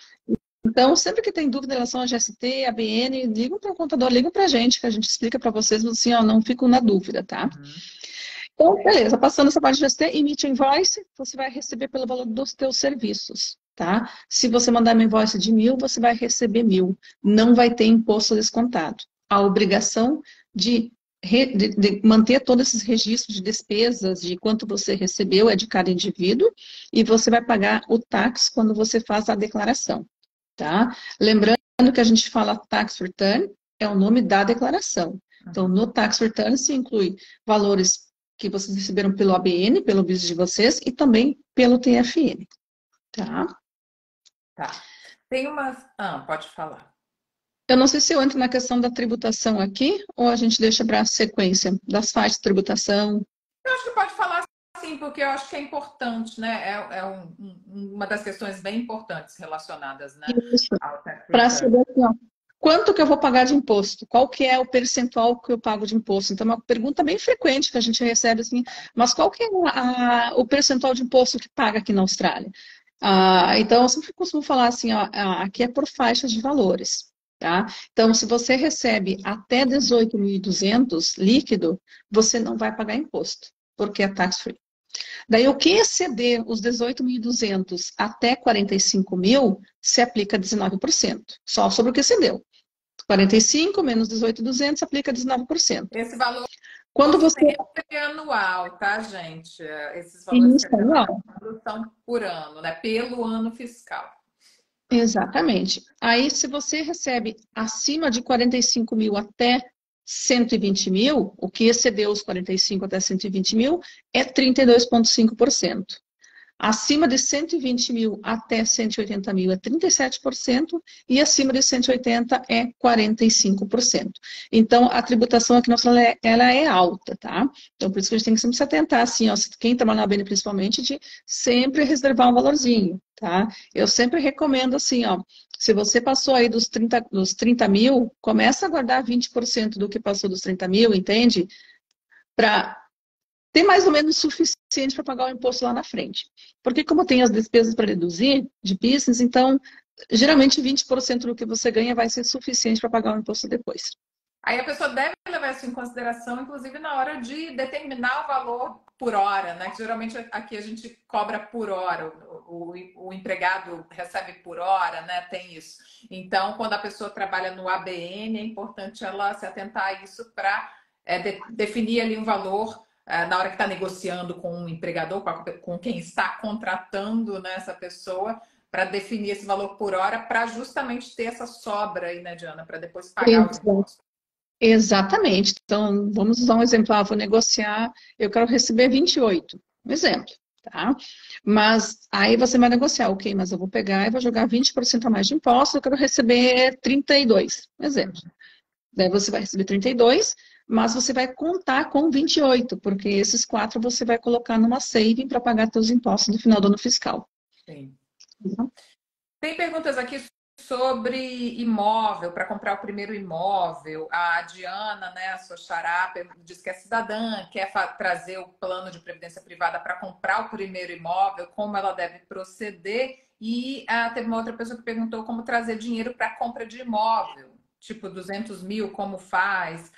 Então, sempre que tem dúvida em relação a GST, ABN, ligam para o contador, ligam para a gente, que a gente explica para vocês, mas assim, ó, não ficam na dúvida, tá? Então, beleza, passando essa parte de GST, emite o invoice, você vai receber pelo valor dos teus serviços, tá? Se você mandar uma invoice de 1.000, você vai receber 1.000, não vai ter imposto descontado. A obrigação de manter todos esses registros de despesas, de quanto você recebeu, é de cada indivíduo, e você vai pagar o tax quando você faz a declaração, tá? Lembrando que a gente fala tax return, é o nome da declaração. Então, no tax return se inclui valores que vocês receberam pelo ABN, pelo BIS de vocês, e também pelo TFN, tá? Tem umas... pode falar. Eu não sei se eu entro na questão da tributação aqui, ou a gente deixa para a sequência das faixas de tributação. Eu acho que pode falar sim, porque eu acho que é importante, né? Uma das questões bem importantes relacionadas, né, ao tax return. Para saber assim, ó, quanto que eu vou pagar de imposto? Qual que é o percentual que eu pago de imposto? Então, é uma pergunta bem frequente que a gente recebe assim, mas qual que é o percentual de imposto que paga aqui na Austrália? Então, eu sempre costumo falar assim, ó, aqui é por faixas de valores. Tá? Então, se você recebe até 18.200 líquido, você não vai pagar imposto, porque é tax free. Daí, o que exceder os 18.200 até 45.000, se aplica 19%, só sobre o que excedeu. 45 menos 18.200, aplica 19%. Esse valor quando você é anual, tá, gente? Esses valores são por ano, né? Pelo ano fiscal. Exatamente. Aí, se você recebe acima de 45.000 até 120.000, o que excedeu os 45 até 120.000 é 32,5%. Acima de 120.000 até 180.000 é 37% e acima de 180 é 45%. Então, a tributação aqui na Austrália, ela é alta, tá? Então, por isso que a gente tem que sempre se atentar, assim, ó, quem trabalha na ABN principalmente, de sempre reservar um valorzinho, tá? Eu sempre recomendo, assim, ó, se você passou aí dos 30.000, começa a guardar 20% do que passou dos 30.000, entende? Para ter mais ou menos suficiente para pagar o imposto lá na frente. Porque como tem as despesas para reduzir de business, então, geralmente 20% do que você ganha vai ser suficiente para pagar o imposto depois. Aí a pessoa deve levar isso em consideração, inclusive na hora de determinar o valor por hora, né? Que geralmente aqui a gente cobra por hora, o empregado recebe por hora, né? Tem isso. Então, quando a pessoa trabalha no ABN, é importante ela se atentar a isso para definir ali um valor na hora que está negociando com um empregador, com quem está contratando, né, essa pessoa, para definir esse valor por hora, para justamente ter essa sobra aí, né, Diana, para depois pagar os impostos. Exatamente. Então, vamos usar um exemplo. Vou negociar, eu quero receber 28, um exemplo, tá? Mas aí você vai negociar, ok, mas eu vou pegar e vou jogar 20% a mais de impostos, eu quero receber 32, um exemplo. Daí você vai receber 32, mas você vai contar com 28, porque esses 4 você vai colocar numa saving para pagar seus impostos no final do ano fiscal. Sim. Tem perguntas aqui sobre imóvel, para comprar o primeiro imóvel. A Diana, né, a sua xará, diz que é cidadã, quer trazer o plano de previdência privada para comprar o primeiro imóvel, como ela deve proceder. E teve uma outra pessoa que perguntou como trazer dinheiro para a compra de imóvel, tipo 200 mil, como faz?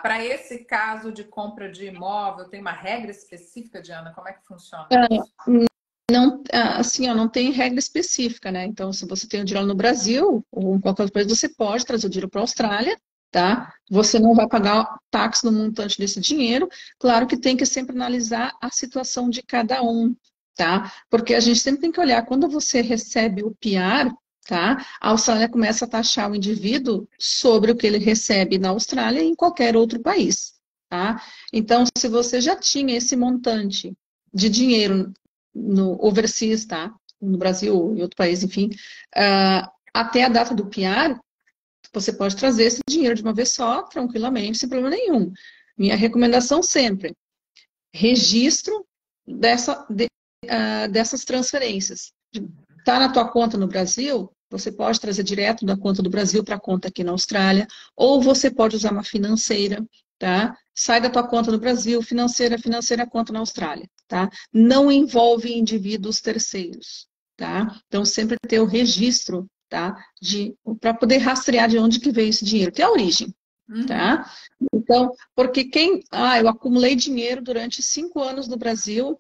Para esse caso de compra de imóvel, tem uma regra específica, Diana? Como é que funciona isso? Não, assim, ó, não tem regra específica, né? Então, se você tem o dinheiro no Brasil ou em qualquer outro país, você pode trazer o dinheiro para a Austrália, tá? Você não vai pagar taxa no montante desse dinheiro. Claro que tem que sempre analisar a situação de cada um, tá? Porque a gente sempre tem que olhar, quando você recebe o PR, tá? A Austrália começa a taxar o indivíduo sobre o que ele recebe na Austrália e em qualquer outro país, tá? Então, se você já tinha esse montante de dinheiro no overseas, tá? No Brasil e outro país, enfim, até a data do PR, você pode trazer esse dinheiro de uma vez só, tranquilamente, sem problema nenhum. Minha recomendação sempre, registro dessas transferências. Está na tua conta no Brasil, você pode trazer direto da conta do Brasil para a conta aqui na Austrália, ou você pode usar uma financeira, tá? Sai da tua conta no Brasil, financeira, conta na Austrália, tá? Não envolve indivíduos terceiros, tá? Então, sempre ter o registro, tá? Para poder rastrear de onde que veio esse dinheiro, que é a origem, tá? Então, porque eu acumulei dinheiro durante 5 anos no Brasil,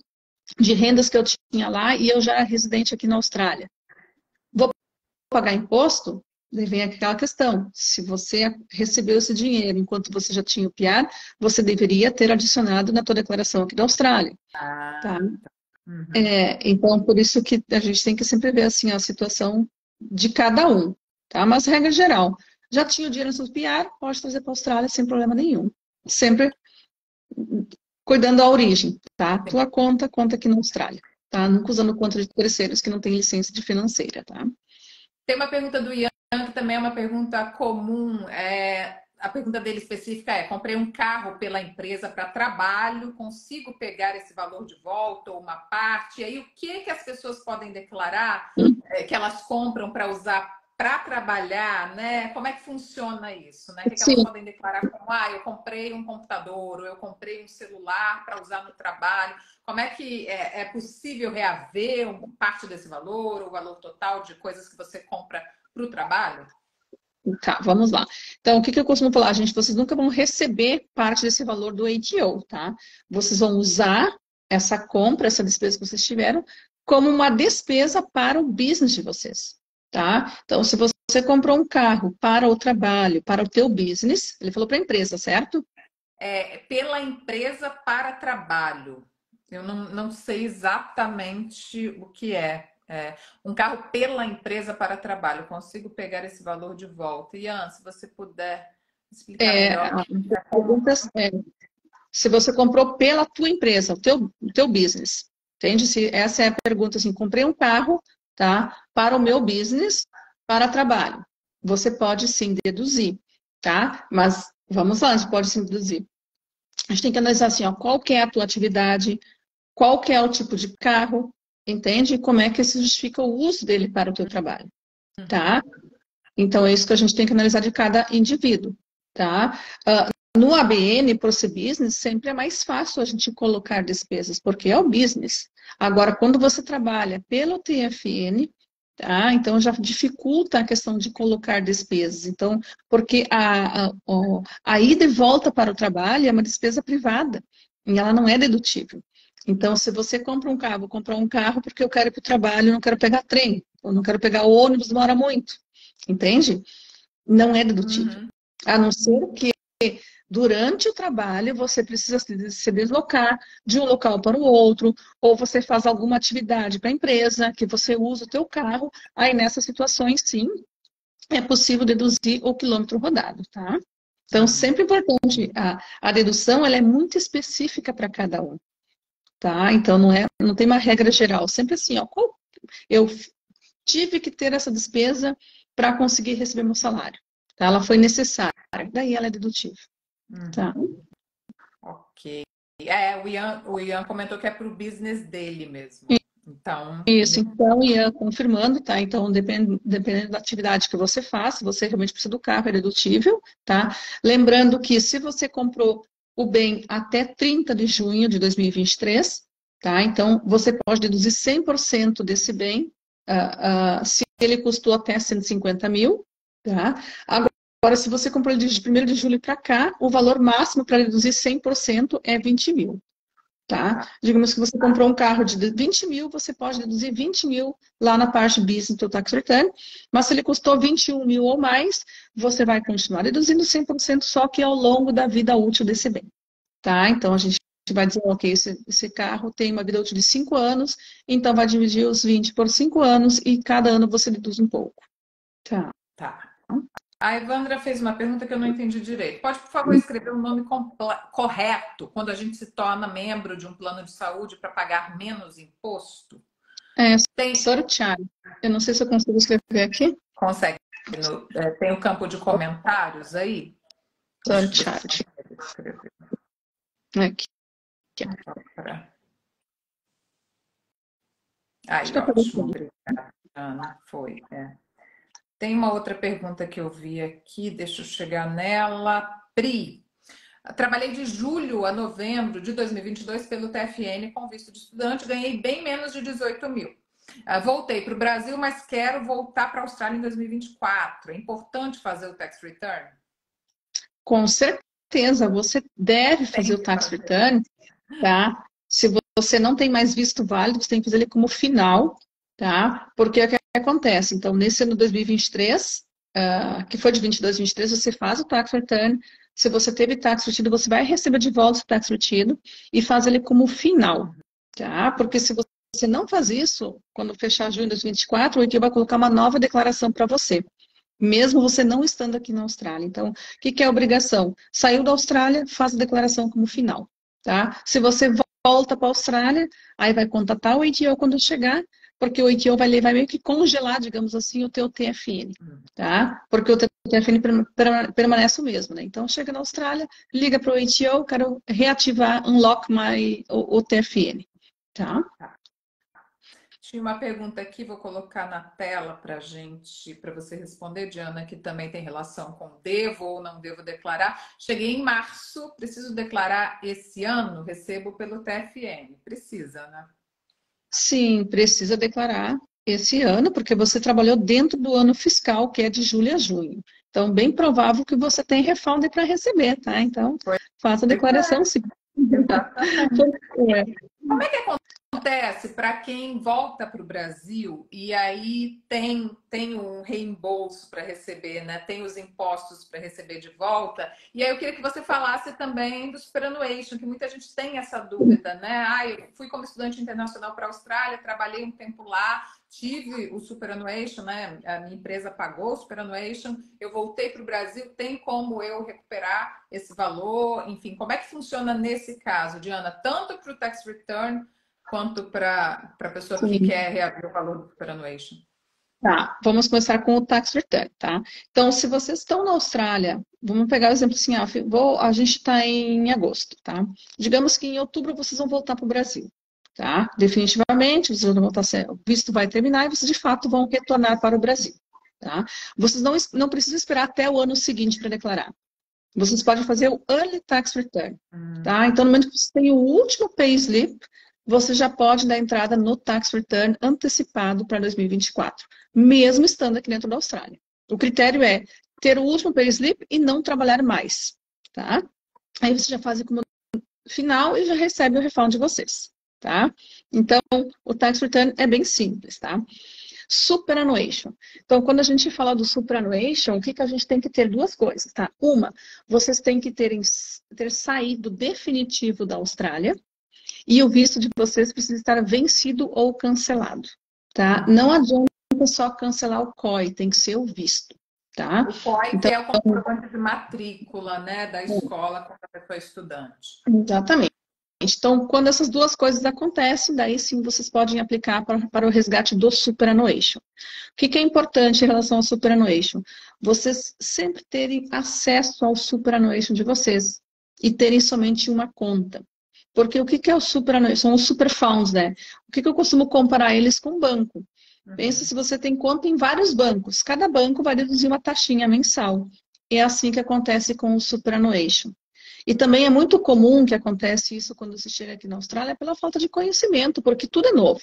de rendas que eu tinha lá, e eu já era residente aqui na Austrália. Vou pagar imposto? Daí vem aquela questão. Se você recebeu esse dinheiro enquanto você já tinha o PR, você deveria ter adicionado na tua declaração aqui da Austrália. Tá? Então, por isso que a gente tem que sempre ver assim, a situação de cada um. Tá? Mas, regra geral, já tinha o dinheiro no seu PR, pode trazer para a Austrália sem problema nenhum. Sempre cuidando da origem, tá? Tua conta aqui na Austrália, tá? Nunca usando conta de terceiros que não tem licença de financeira, tá? Tem uma pergunta do Ian, que também é uma pergunta comum. A pergunta dele específica é: comprei um carro pela empresa para trabalho, consigo pegar esse valor de volta ou uma parte? E aí, o que as pessoas podem declarar que elas compram para usar para trabalhar, né? Como é que funciona isso, né? O que elas podem declarar como, eu comprei um computador, ou eu comprei um celular para usar no trabalho? Como é que é possível reaver parte desse valor, o valor total de coisas que você compra para o trabalho? Tá, vamos lá. Então, o que eu costumo falar, gente? Vocês nunca vão receber parte desse valor do ATO, tá? Vocês vão usar essa compra, essa despesa que vocês tiveram, como uma despesa para o business de vocês, tá? Então, se você comprou um carro para o trabalho, para o teu business, ele falou para a empresa, certo? Pela empresa para trabalho. Eu não sei exatamente o que é. Um carro pela empresa para trabalho. Consigo pegar esse valor de volta. Ian, se você puder explicar melhor. Se você comprou pela tua empresa, o teu business, entende? Essa é a pergunta, assim, comprei um carro, tá? Para o meu business, para trabalho. Você pode sim deduzir, tá? Mas vamos lá, a gente pode sim deduzir. A gente tem que analisar assim, ó, qual que é a tua atividade, qual que é o tipo de carro, entende? E como é que se justifica o uso dele para o teu trabalho, tá? Então, é isso que a gente tem que analisar de cada indivíduo, tá? No ABN, por ser business, sempre é mais fácil a gente colocar despesas, porque é o business. Agora, quando você trabalha pelo TFN, tá? Então já dificulta a questão de colocar despesas. Então, porque a ida e volta para o trabalho é uma despesa privada e ela não é dedutível. Então, se você compra um carro, vou comprar um carro porque eu quero ir para o trabalho, não quero pegar trem, ou não quero pegar ônibus, demora muito. Entende? Não é dedutível. A não ser que durante o trabalho você precisa se deslocar de um local para o outro, ou você faz alguma atividade para a empresa, que você usa o teu carro, aí nessas situações, sim, é possível deduzir o quilômetro rodado, tá? Então, sempre importante, a dedução, ela é muito específica para cada um, tá? Então, não tem uma regra geral, sempre assim, ó, eu tive que ter essa despesa para conseguir receber meu salário, tá? Ela foi necessária, daí ela é dedutível. Tá. Ok. O Ian comentou que é para o business dele mesmo. Então, Isso, então, ia confirmando, tá? Então, dependendo da atividade que você faz, se você realmente precisa do carro, é dedutível, tá? Lembrando que se você comprou o bem até 30 de junho de 2023, tá? Então, você pode deduzir 100% desse bem, se ele custou até 150 mil, tá? Agora, se você comprou de 1º de julho para cá, o valor máximo para deduzir 100% é 20 mil. Tá? Digamos que você comprou um carro de 20 mil, você pode deduzir 20 mil lá na parte bis do seu tax return, mas se ele custou 21 mil ou mais, você vai continuar deduzindo 100% só que ao longo da vida útil desse bem. Tá? Então, a gente vai dizer, ok, esse carro tem uma vida útil de 5 anos, então vai dividir os 20 por 5 anos e cada ano você deduz um pouco. Tá. tá. A Evandra fez uma pergunta que eu não entendi direito. Pode, por favor, escrever o nome correto quando a gente se torna membro de um plano de saúde para pagar menos imposto? Surcharge. Eu não sei se eu consigo escrever aqui. Consegue. Tem o campo de comentários aí? Surcharge. Aqui. Aí, ótimo. Obrigada, Ana. Foi, Tem uma outra pergunta que eu vi aqui, deixa eu chegar nela. Pri, trabalhei de julho a novembro de 2022 pelo TFN com visto de estudante, ganhei bem menos de 18 mil. Voltei para o Brasil, mas quero voltar para a Austrália em 2024. É importante fazer o tax return? Com certeza, você deve fazer o tax return, tá? Se você não tem mais visto válido, você tem que fazer ele como final, tá? Porque o que acontece? Então, nesse ano 2023, que foi de 22 a 23, você faz o tax return. Se você teve tax retido, você vai receber de volta o tax retido e faz ele como final, tá? Porque se você não faz isso, quando fechar junho de 2024, o ITIO vai colocar uma nova declaração para você, mesmo você não estando aqui na Austrália. Então, o que é a obrigação? Saiu da Austrália, faz a declaração como final, tá? Se você volta para a Austrália, aí vai contatar o ITIO quando chegar, porque o ITIO vai meio que congelar, digamos assim, o teu TFN, tá? Porque o teu TFN permanece o mesmo, né? Então, chega na Austrália, liga para o ITIO, quero reativar, unlock o TFN, tá? Tinha uma pergunta aqui, vou colocar na tela para você responder, Diana, que também tem relação com devo ou não devo declarar. Cheguei em março, preciso declarar esse ano, recebo pelo TFN. Precisa, né? Sim, precisa declarar esse ano, porque você trabalhou dentro do ano fiscal, que é de julho a junho. Então, bem provável que você tem refund para receber, tá? Então, faça a declaração sim. Como é que acontece para quem volta para o Brasil e aí tem um reembolso para receber, né? Tem os impostos para receber de volta? E aí eu queria que você falasse também do superannuation, que muita gente tem essa dúvida, né? Eu fui como estudante internacional para a Austrália, trabalhei um tempo lá, tive o superannuation, né? A minha empresa pagou o superannuation, eu voltei para o Brasil, tem como eu recuperar esse valor? Enfim, como é que funciona nesse caso, Diana? Tanto para o tax return quanto para a pessoa que quer reaver o valor do superannuation? Tá, vamos começar com o tax return, tá? Então, se vocês estão na Austrália, vamos pegar o exemplo assim, a gente está em agosto, tá? Digamos que em outubro vocês vão voltar para o Brasil, tá? Definitivamente, vocês vão voltar, o visto vai terminar e vocês de fato vão retornar para o Brasil, tá? Vocês não precisam esperar até o ano seguinte para declarar. Vocês podem fazer o early tax return, tá? Então, no momento que você tem o último payslip, você já pode dar entrada no tax return antecipado para 2024, mesmo estando aqui dentro da Austrália. O critério é ter o último payslip e não trabalhar mais, tá? Aí você já faz como final e já recebe o refund de vocês, tá? Então, o tax return é bem simples, tá? Superannuation. Então, quando a gente fala do superannuation, o que a gente tem que ter? Duas coisas, tá? Uma, vocês têm que ter saído definitivo da Austrália, e o visto de vocês precisa estar vencido ou cancelado, tá? Não adianta só cancelar o COI, tem que ser o visto, tá? O COI então, que é o comprovante de matrícula, né, da escola quando a pessoa é estudante. Exatamente. Então, quando essas duas coisas acontecem, daí sim vocês podem aplicar para o resgate do superannuation. O que é importante em relação ao superannuation? Vocês sempre terem acesso ao superannuation de vocês e terem somente uma conta. Porque o que que é o superannuation? São os super funds, né? O que que eu costumo comparar eles com banco? Pensa se você tem conta em vários bancos. Cada banco vai deduzir uma taxinha mensal. É assim que acontece com o superannuation. E também é muito comum que acontece isso quando se chega aqui na Austrália pela falta de conhecimento, porque tudo é novo.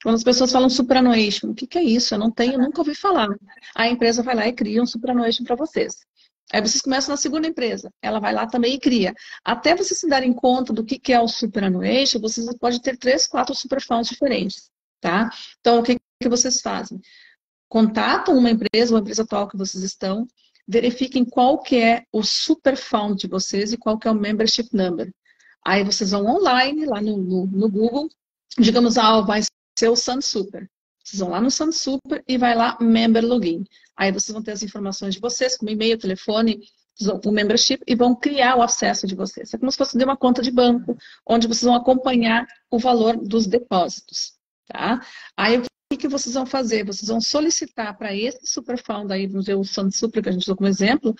Quando as pessoas falam superannuation, o que que é isso? Eu não tenho, nunca ouvi falar. A empresa vai lá e cria um superannuation para vocês. Aí vocês começam na segunda empresa, ela vai lá também e cria. Até vocês se darem conta do que é o superannuation, vocês podem ter 3, 4 superfunds diferentes, tá? Então, o que vocês fazem? Contatam uma empresa atual que vocês estão, verifiquem qual que é o superfund de vocês e qual que é o membership number. Aí vocês vão online, lá no Google, digamos, vai ser o Sun Super. Vocês vão lá no Sun Super e vai lá Member Login. Aí vocês vão ter as informações de vocês, como e-mail, telefone, o membership, e vão criar o acesso de vocês. É como se fosse uma conta de banco, onde vocês vão acompanhar o valor dos depósitos. Tá? Aí o que vocês vão fazer? Vocês vão solicitar para esse superfund, aí vamos ver o Sun Super, que a gente usou como exemplo,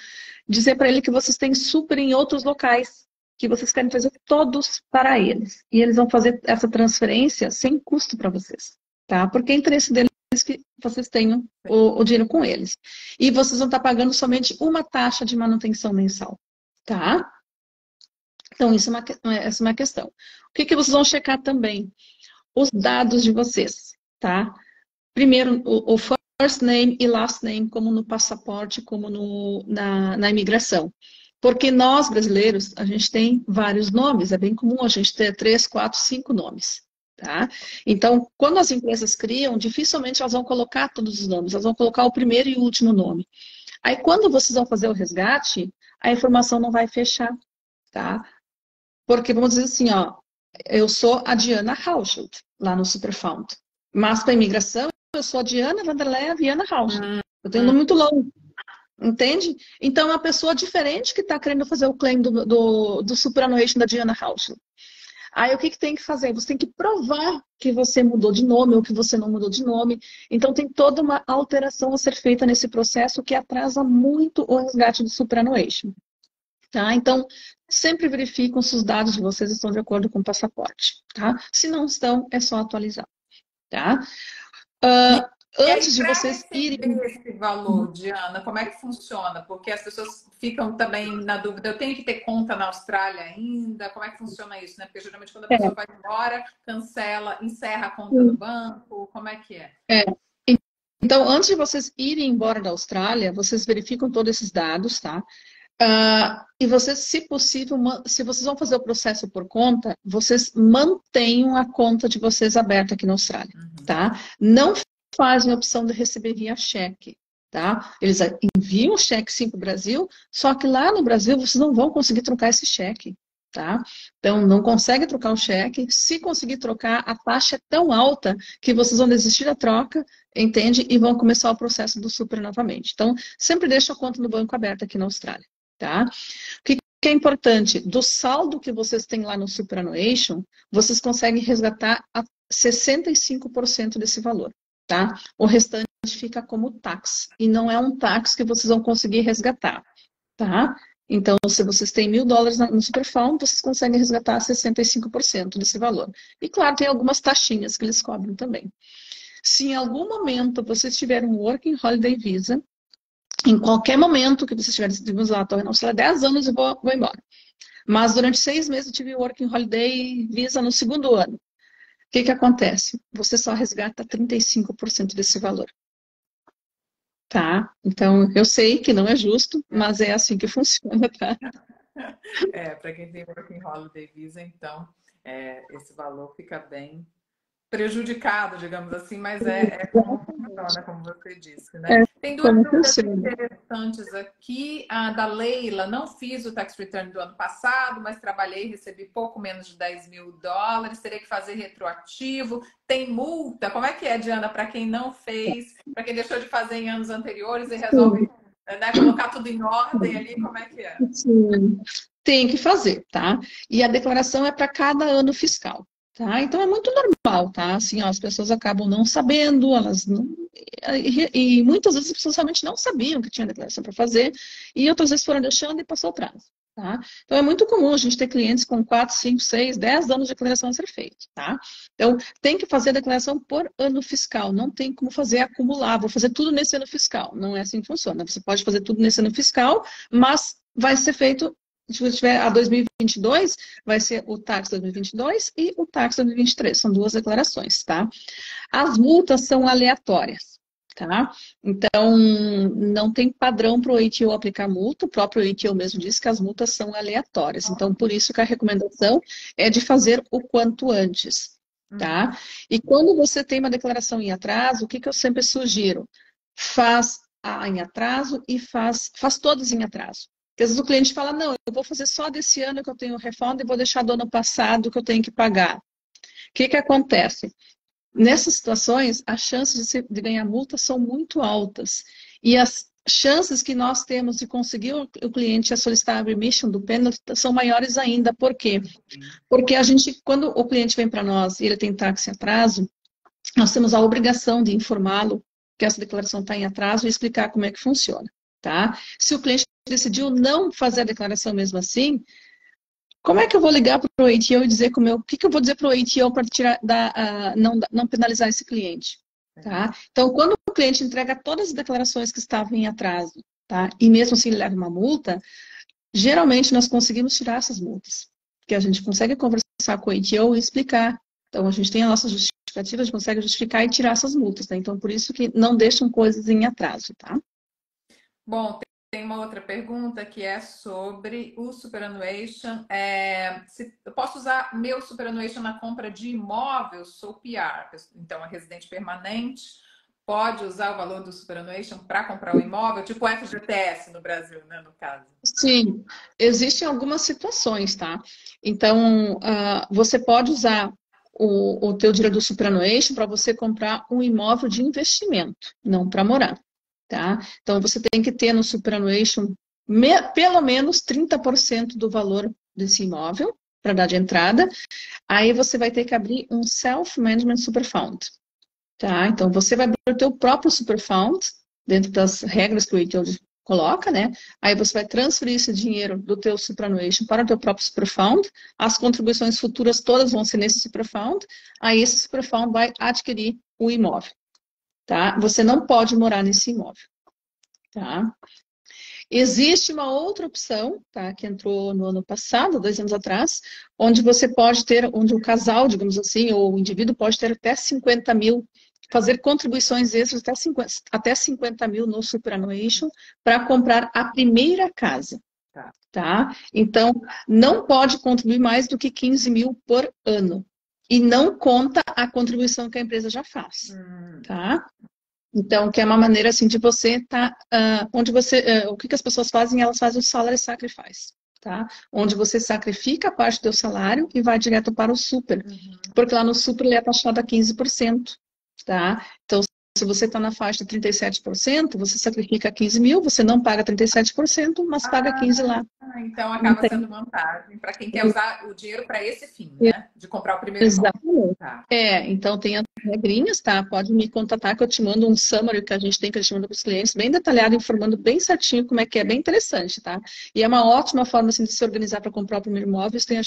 dizer para ele que vocês têm super em outros locais, que vocês querem fazer todos para eles. E eles vão fazer essa transferência sem custo para vocês. Tá? Porque é interesse deles que vocês tenham o dinheiro com eles. E vocês vão estar pagando somente uma taxa de manutenção mensal. Tá? Então, essa é uma questão. O que vocês vão checar também? Os dados de vocês. Tá? Primeiro, o first name e last name, como no passaporte, como na imigração. Porque nós, brasileiros, a gente tem vários nomes. É bem comum a gente ter 3, 4, 5 nomes. Tá? Então, quando as empresas criam, dificilmente elas vão colocar todos os nomes, elas vão colocar o primeiro e o último nome. Aí, quando vocês vão fazer o resgate, a informação não vai fechar, tá? Porque, vamos dizer assim, ó, eu sou a Diana Hauschild, lá no Superfund. Mas, para a imigração, eu sou a Diana Vanderleia Viana Hauschild. Eu tenho um nome muito longo. Entende? Então, é uma pessoa diferente que está querendo fazer o claim do superannuation da Diana Hauschild. Aí o que tem que fazer? Você tem que provar que você mudou de nome ou que você não mudou de nome. Então tem toda uma alteração a ser feita nesse processo que atrasa muito o resgate do superannuation. Tá? Então, sempre verifiquem se os dados de vocês estão de acordo com o passaporte. Tá? Se não estão, é só atualizar. Tá? Antes de vocês irem... esse valor, Diana, como é que funciona? Porque as pessoas ficam também na dúvida, eu tenho que ter conta na Austrália ainda? Como é que funciona isso, né? Porque geralmente quando a pessoa vai embora, cancela, encerra a conta do banco, como é que é? Então, antes de vocês irem embora da Austrália, vocês verificam todos esses dados, tá? E vocês, se possível, se vocês vão fazer o processo por conta, vocês mantenham a conta de vocês aberta aqui na Austrália, tá? Não fazem a opção de receber via cheque, tá? Eles enviam o cheque sim para o Brasil, só que lá no Brasil vocês não vão conseguir trocar esse cheque, tá? Então, não consegue trocar o cheque. Se conseguir trocar, a taxa é tão alta que vocês vão desistir da troca, entende? E vão começar o processo do super novamente. Então, sempre deixa a conta no banco aberta aqui na Austrália, tá? O que é importante? Do saldo que vocês têm lá no superannuation, vocês conseguem resgatar a 65% desse valor. Tá? O restante fica como tax. E não é um tax que vocês vão conseguir resgatar. Tá? Então, se vocês têm $1.000 no Superfund, vocês conseguem resgatar 65% desse valor. E, claro, tem algumas taxinhas que eles cobram também. Se em algum momento vocês tiverem um Working Holiday Visa, em qualquer momento que vocês tiverem, digamos lá, estou na Austrália 10 anos e vou embora. Mas durante 6 meses eu tive Working Holiday Visa no segundo ano. O que acontece? Você só resgata 35% desse valor. Tá? Então, eu sei que não é justo, mas é assim que funciona, tá? Para quem tem Working Holiday Visa, então, esse valor fica bem prejudicado, digamos assim, mas como funciona, como você disse, né? Tem duas dúvidas interessantes aqui. A da Leila: não fiz o tax return do ano passado, mas trabalhei e recebi pouco menos de $10.000. Teria que fazer retroativo. Tem multa? Como é que é, Diana, para quem não fez, para quem deixou de fazer em anos anteriores e resolve, né, colocar tudo em ordem ali? Como é que é? Sim. Tem que fazer, tá? E a declaração é para cada ano fiscal. Tá? Então é muito normal, tá? Assim, ó, as pessoas acabam não sabendo, e muitas vezes as pessoas realmente não sabiam que tinha declaração para fazer, e outras vezes foram deixando e passou o prazo. Tá? Então, é muito comum a gente ter clientes com 4, 5, 6, 10 anos de declaração a ser feita. Tá? Então, tem que fazer a declaração por ano fiscal. Não tem como fazer acumular. Vou fazer tudo nesse ano fiscal. Não é assim que funciona. Você pode fazer tudo nesse ano fiscal, mas vai ser feito, se tiver a 2022, vai ser o Tax 2022 e o Tax 2023. São duas declarações. Tá? As multas são aleatórias. Tá? Então, não tem padrão para o ATO aplicar multa, o próprio ATO mesmo diz que as multas são aleatórias. Então, por isso que a recomendação é de fazer o quanto antes. Tá? E quando você tem uma declaração em atraso, o que eu sempre sugiro? Faz a em atraso e faz todas em atraso. Porque às vezes o cliente fala, não, eu vou fazer só desse ano que eu tenho refund e vou deixar do ano passado que eu tenho que pagar. O que acontece? Nessas situações, as chances de ganhar multa são muito altas. E as chances que nós temos de conseguir o cliente a solicitar a remission do penalty são maiores ainda. Por quê? Porque a gente, quando o cliente vem para nós e ele tem taxa em atraso, nós temos a obrigação de informá-lo que essa declaração está em atraso e explicar como é que funciona. Tá? Se o cliente decidiu não fazer a declaração mesmo assim, como é que eu vou ligar para o ATO e dizer o que eu vou dizer para o ATO para não penalizar esse cliente? Tá? Então, quando o cliente entrega todas as declarações que estavam em atraso, tá? E mesmo assim ele leva uma multa, geralmente nós conseguimos tirar essas multas. Porque a gente consegue conversar com o ATO e explicar. Então, a gente tem a nossa justificativa, a gente consegue justificar e tirar essas multas. Tá? Então, por isso que não deixam coisas em atraso. Tá? Bom, tem uma outra pergunta que é sobre o superannuation. Se eu posso usar meu superannuation na compra de imóvel? Sou PR, então é residente permanente. Pode usar o valor do superannuation para comprar o imóvel? Tipo o FGTS no Brasil, né, no caso. Sim, existem algumas situações, tá? Então, você pode usar o teu dinheiro do superannuation para você comprar um imóvel de investimento, não para morar. Tá? Então, você tem que ter no superannuation pelo menos 30% do valor desse imóvel para dar de entrada. Aí você vai ter que abrir um Self-Management Superfund. Tá? Então, você vai abrir o teu próprio Superfund, dentro das regras que o ATO coloca, né? Aí você vai transferir esse dinheiro do teu superannuation para o teu próprio Superfund. As contribuições futuras todas vão ser nesse Superfund. Aí esse Superfund vai adquirir o imóvel. Tá? Você não pode morar nesse imóvel. Tá? Existe uma outra opção, tá? Que entrou no ano passado, 2 anos atrás, onde você pode ter, onde o casal, digamos assim, ou o indivíduo pode ter até 50 mil, fazer contribuições extras até 50 mil no superannuation para comprar a primeira casa. Tá? Então, não pode contribuir mais do que 15 mil por ano. E não conta a contribuição que a empresa já faz, tá? Então, que é uma maneira, assim, de você onde você, o que as pessoas fazem? Elas fazem o salary sacrifice, tá? Onde você sacrifica a parte do teu salário e vai direto para o super. Porque lá no super ele é taxado a 15%, tá? Então, se você está na faixa de 37%, você sacrifica 15 mil, você não paga 37%, mas paga 15 lá. Então acaba sendo vantagem para quem quer usar o dinheiro para esse fim, né? De comprar o primeiro imóvel. Exatamente. Tá. Então tem as regrinhas, tá? Pode me contatar que eu te mando um summary que a gente manda para os clientes, bem detalhado, informando bem certinho como é que é, bem interessante, tá? E é uma ótima forma assim, de se organizar para comprar o primeiro imóvel, isso tem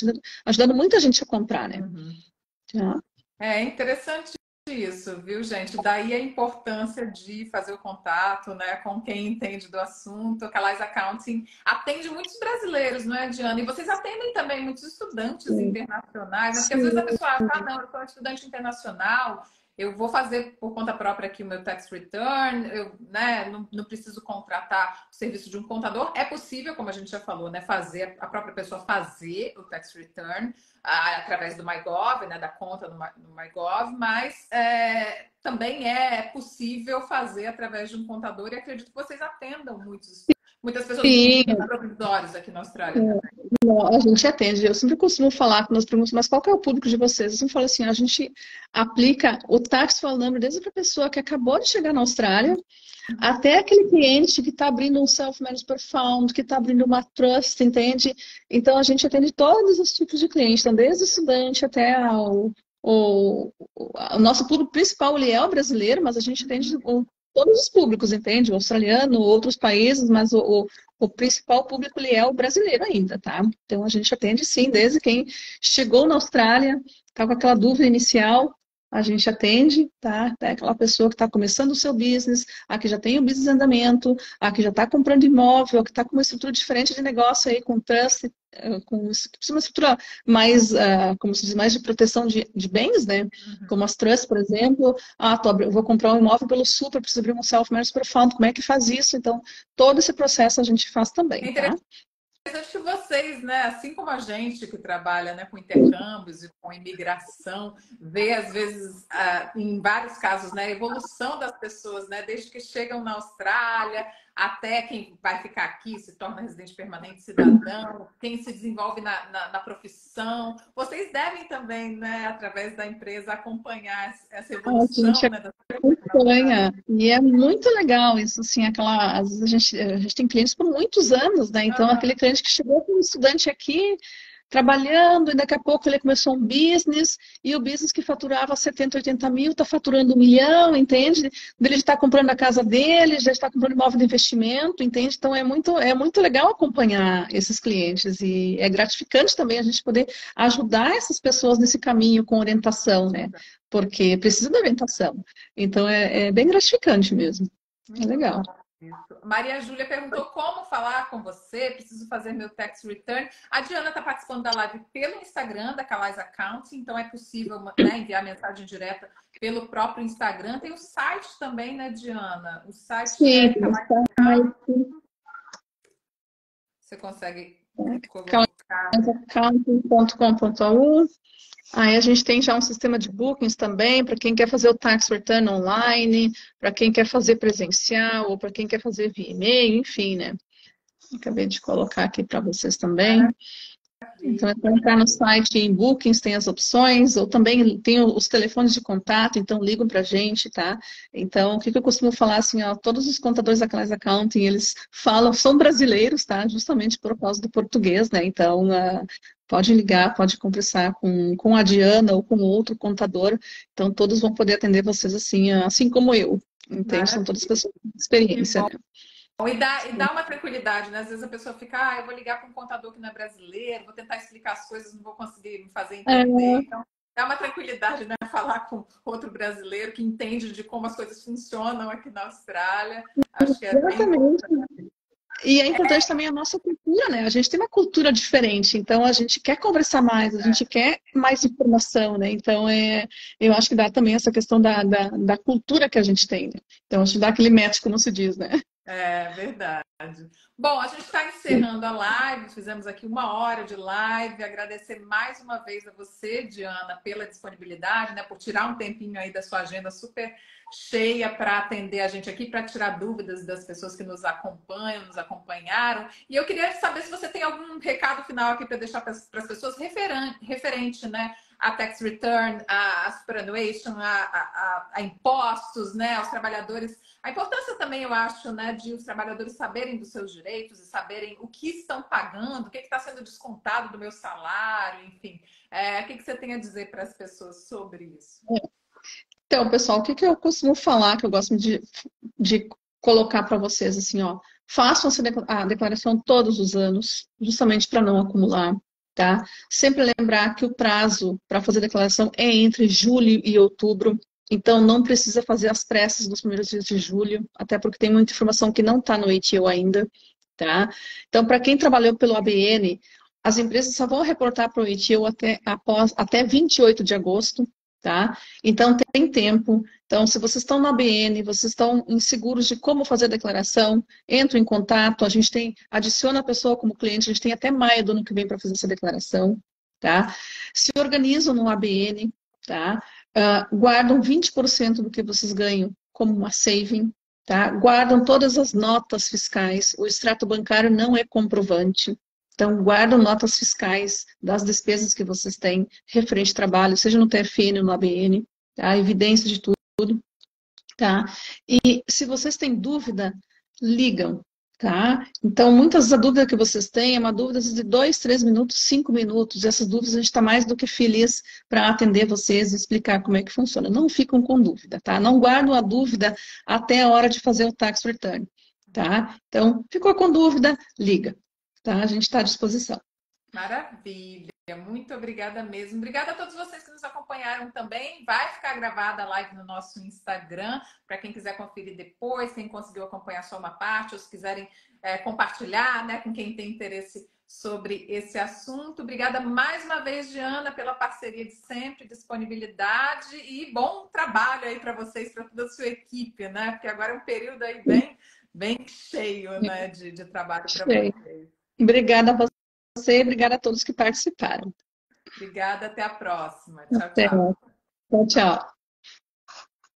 ajudando muita gente a comprar, né? Tá? É interessante isso, viu, gente? Daí a importância de fazer o contato, né, com quem entende do assunto. A Calais Accounting atende muitos brasileiros, não é, Diana? E vocês atendem também muitos estudantes internacionais, né? Porque às vezes a pessoa fala, não, eu sou estudante internacional, eu vou fazer por conta própria aqui o meu tax return, eu, né, não preciso contratar o serviço de um contador. É possível, como a gente já falou, né, fazer a própria pessoa fazer o tax return através do MyGov, né, da conta no MyGov, mas também é possível fazer através de um contador e acredito que vocês atendam muitas pessoas provisórias aqui na Austrália também. A gente atende. Eu sempre costumo falar quando nós perguntamos, mas qual que é o público de vocês? Eu sempre falo assim, a gente aplica o tax file number desde para a pessoa que acabou de chegar na Austrália até aquele cliente que está abrindo um self-managed fund, que está abrindo uma trust, entende? Então, a gente atende todos os tipos de clientes, então, desde o estudante até o nosso público principal, ele é o brasileiro, mas a gente atende todos os públicos, entende? O australiano, outros países, mas o principal público ele é o brasileiro ainda, tá? Então a gente atende sim, desde quem chegou na Austrália, tá com aquela dúvida inicial, a gente atende, tá? É aquela pessoa que está começando o seu business, a que já tem o business em andamento, a que já está comprando imóvel, a que está com uma estrutura diferente de negócio aí, com trust, com uma estrutura mais, como se diz, mais de proteção de bens, né? Como as trusts, por exemplo. Eu vou comprar um imóvel pelo super, preciso abrir um self-managed super fund, como é que faz isso? Então, todo esse processo a gente faz também, tá? Acho que vocês, né, assim como a gente que trabalha, né, com intercâmbios e com imigração, vê às vezes, em vários casos, né, a evolução das pessoas, né, desde que chegam na Austrália até quem vai ficar aqui, se torna residente permanente, cidadão, quem se desenvolve na profissão. Vocês devem também, né, através da empresa, acompanhar essa evolução, né, das acompanha. E é muito legal isso, assim, às vezes a gente tem clientes por muitos anos, né? Então, aquele cliente que chegou como estudante aqui, trabalhando, e daqui a pouco ele começou um business, e o business que faturava 70, 80 mil, está faturando 1 milhão, entende? Ele está comprando a casa dele, já está comprando imóvel de investimento, entende? Então, é muito legal acompanhar esses clientes, e é gratificante também a gente poder ajudar essas pessoas nesse caminho com orientação, né? Porque precisa de orientação. Então, é bem gratificante mesmo. É legal. Isso. Maria Júlia perguntou como falar com você, preciso fazer meu tax return. A Diana está participando da live pelo Instagram da Calais Accounting, então é possível, né, enviar mensagem direta pelo próprio Instagram. Tem o site também, né, Diana? O site Sim, Calais Accounting. Você consegue colocar? Accounting.com.au. Aí a gente tem já um sistema de bookings também, para quem quer fazer o tax return online, para quem quer fazer presencial, ou para quem quer fazer via e-mail, enfim, né? Acabei de colocar aqui para vocês também. Então, é para entrar no site em bookings, tem as opções, ou também tem os telefones de contato, então ligam para a gente, tá? Então, o que eu costumo falar, assim, ó, todos os contadores da Class Accounting, eles são brasileiros, tá? Justamente por causa do português, né? Então, pode ligar, pode conversar com a Diana ou com outro contador, então todos vão poder atender vocês assim como eu, entende? São todas pessoas com experiência, né? E dá uma tranquilidade, né? Às vezes a pessoa fica, eu vou ligar para um contador que não é brasileiro, vou tentar explicar as coisas, não vou conseguir me fazer entender. Então, dá uma tranquilidade, né? Falar com outro brasileiro que entende de como as coisas funcionam aqui na Austrália. Acho que é Exatamente. E é importante também a nossa cultura, né? A gente tem uma cultura diferente, então a gente quer conversar mais, a gente quer mais informação, né? Então, eu acho que dá também essa questão da cultura que a gente tem, né? Então, acho que dá aquele match, como se diz, né? É verdade. Bom, a gente está encerrando a live, fizemos aqui 1 hora de live. Agradecer mais uma vez a você, Diana, pela disponibilidade, né? Por tirar um tempinho aí da sua agenda super cheia para atender a gente aqui, para tirar dúvidas das pessoas que nos acompanham, nos acompanharam. E eu queria saber se você tem algum recado final aqui para deixar para as pessoas referente, né? A tax return, a superannuation, a impostos, né? Aos trabalhadores. A importância também, eu acho, né, de os trabalhadores saberem dos seus direitos e saberem o que estão pagando, o que está sendo descontado do meu salário, enfim. O que você tem a dizer para as pessoas sobre isso? Então, pessoal, o que eu costumo falar, que eu gosto de colocar para vocês, assim, ó, façam a declaração todos os anos, justamente para não acumular, tá? Sempre lembrar que o prazo para fazer a declaração é entre julho e outubro, então não precisa fazer as pressas nos primeiros dias de julho, até porque tem muita informação que não está no ATO ainda, tá? Então, para quem trabalhou pelo ABN, as empresas só vão reportar para o ATO até 28 de agosto, tá? Então, tem tempo. Então, se vocês estão na ABN, vocês estão inseguros de como fazer a declaração, entrem em contato, adiciona a pessoa como cliente, a gente tem até maio do ano que vem para fazer essa declaração, tá? Se organizam no ABN, tá? Guardam 20% do que vocês ganham como uma saving, tá? Guardam todas as notas fiscais, o extrato bancário não é comprovante, então, guardam notas fiscais das despesas que vocês têm referente ao trabalho, seja no TFN ou no ABN, tá? Evidência de tudo, tá? E se vocês têm dúvida, ligam, Tá? Então, muitas da dúvida que vocês têm é uma dúvida de 2, 3 minutos, 5 minutos. E essas dúvidas a gente está mais do que feliz para atender vocês e explicar como é que funciona. Não ficam com dúvida, tá? Não guardam a dúvida até a hora de fazer o tax return, tá? Então, ficou com dúvida, liga, tá? A gente está à disposição. Maravilha, muito obrigada mesmo. Obrigada a todos vocês que nos acompanharam também. Vai ficar gravada a live no nosso Instagram, para quem quiser conferir depois, quem conseguiu acompanhar só uma parte, ou se quiserem compartilhar, né, com quem tem interesse sobre esse assunto. Obrigada mais uma vez, Diana, pela parceria de sempre, disponibilidade e bom trabalho aí para vocês, para toda a sua equipe, né? Porque agora é um período aí bem cheio, né, de trabalho para vocês. Obrigada a você, obrigada a todos que participaram. Obrigada, até a próxima. Tchau, Até. tchau. Tchau, tchau.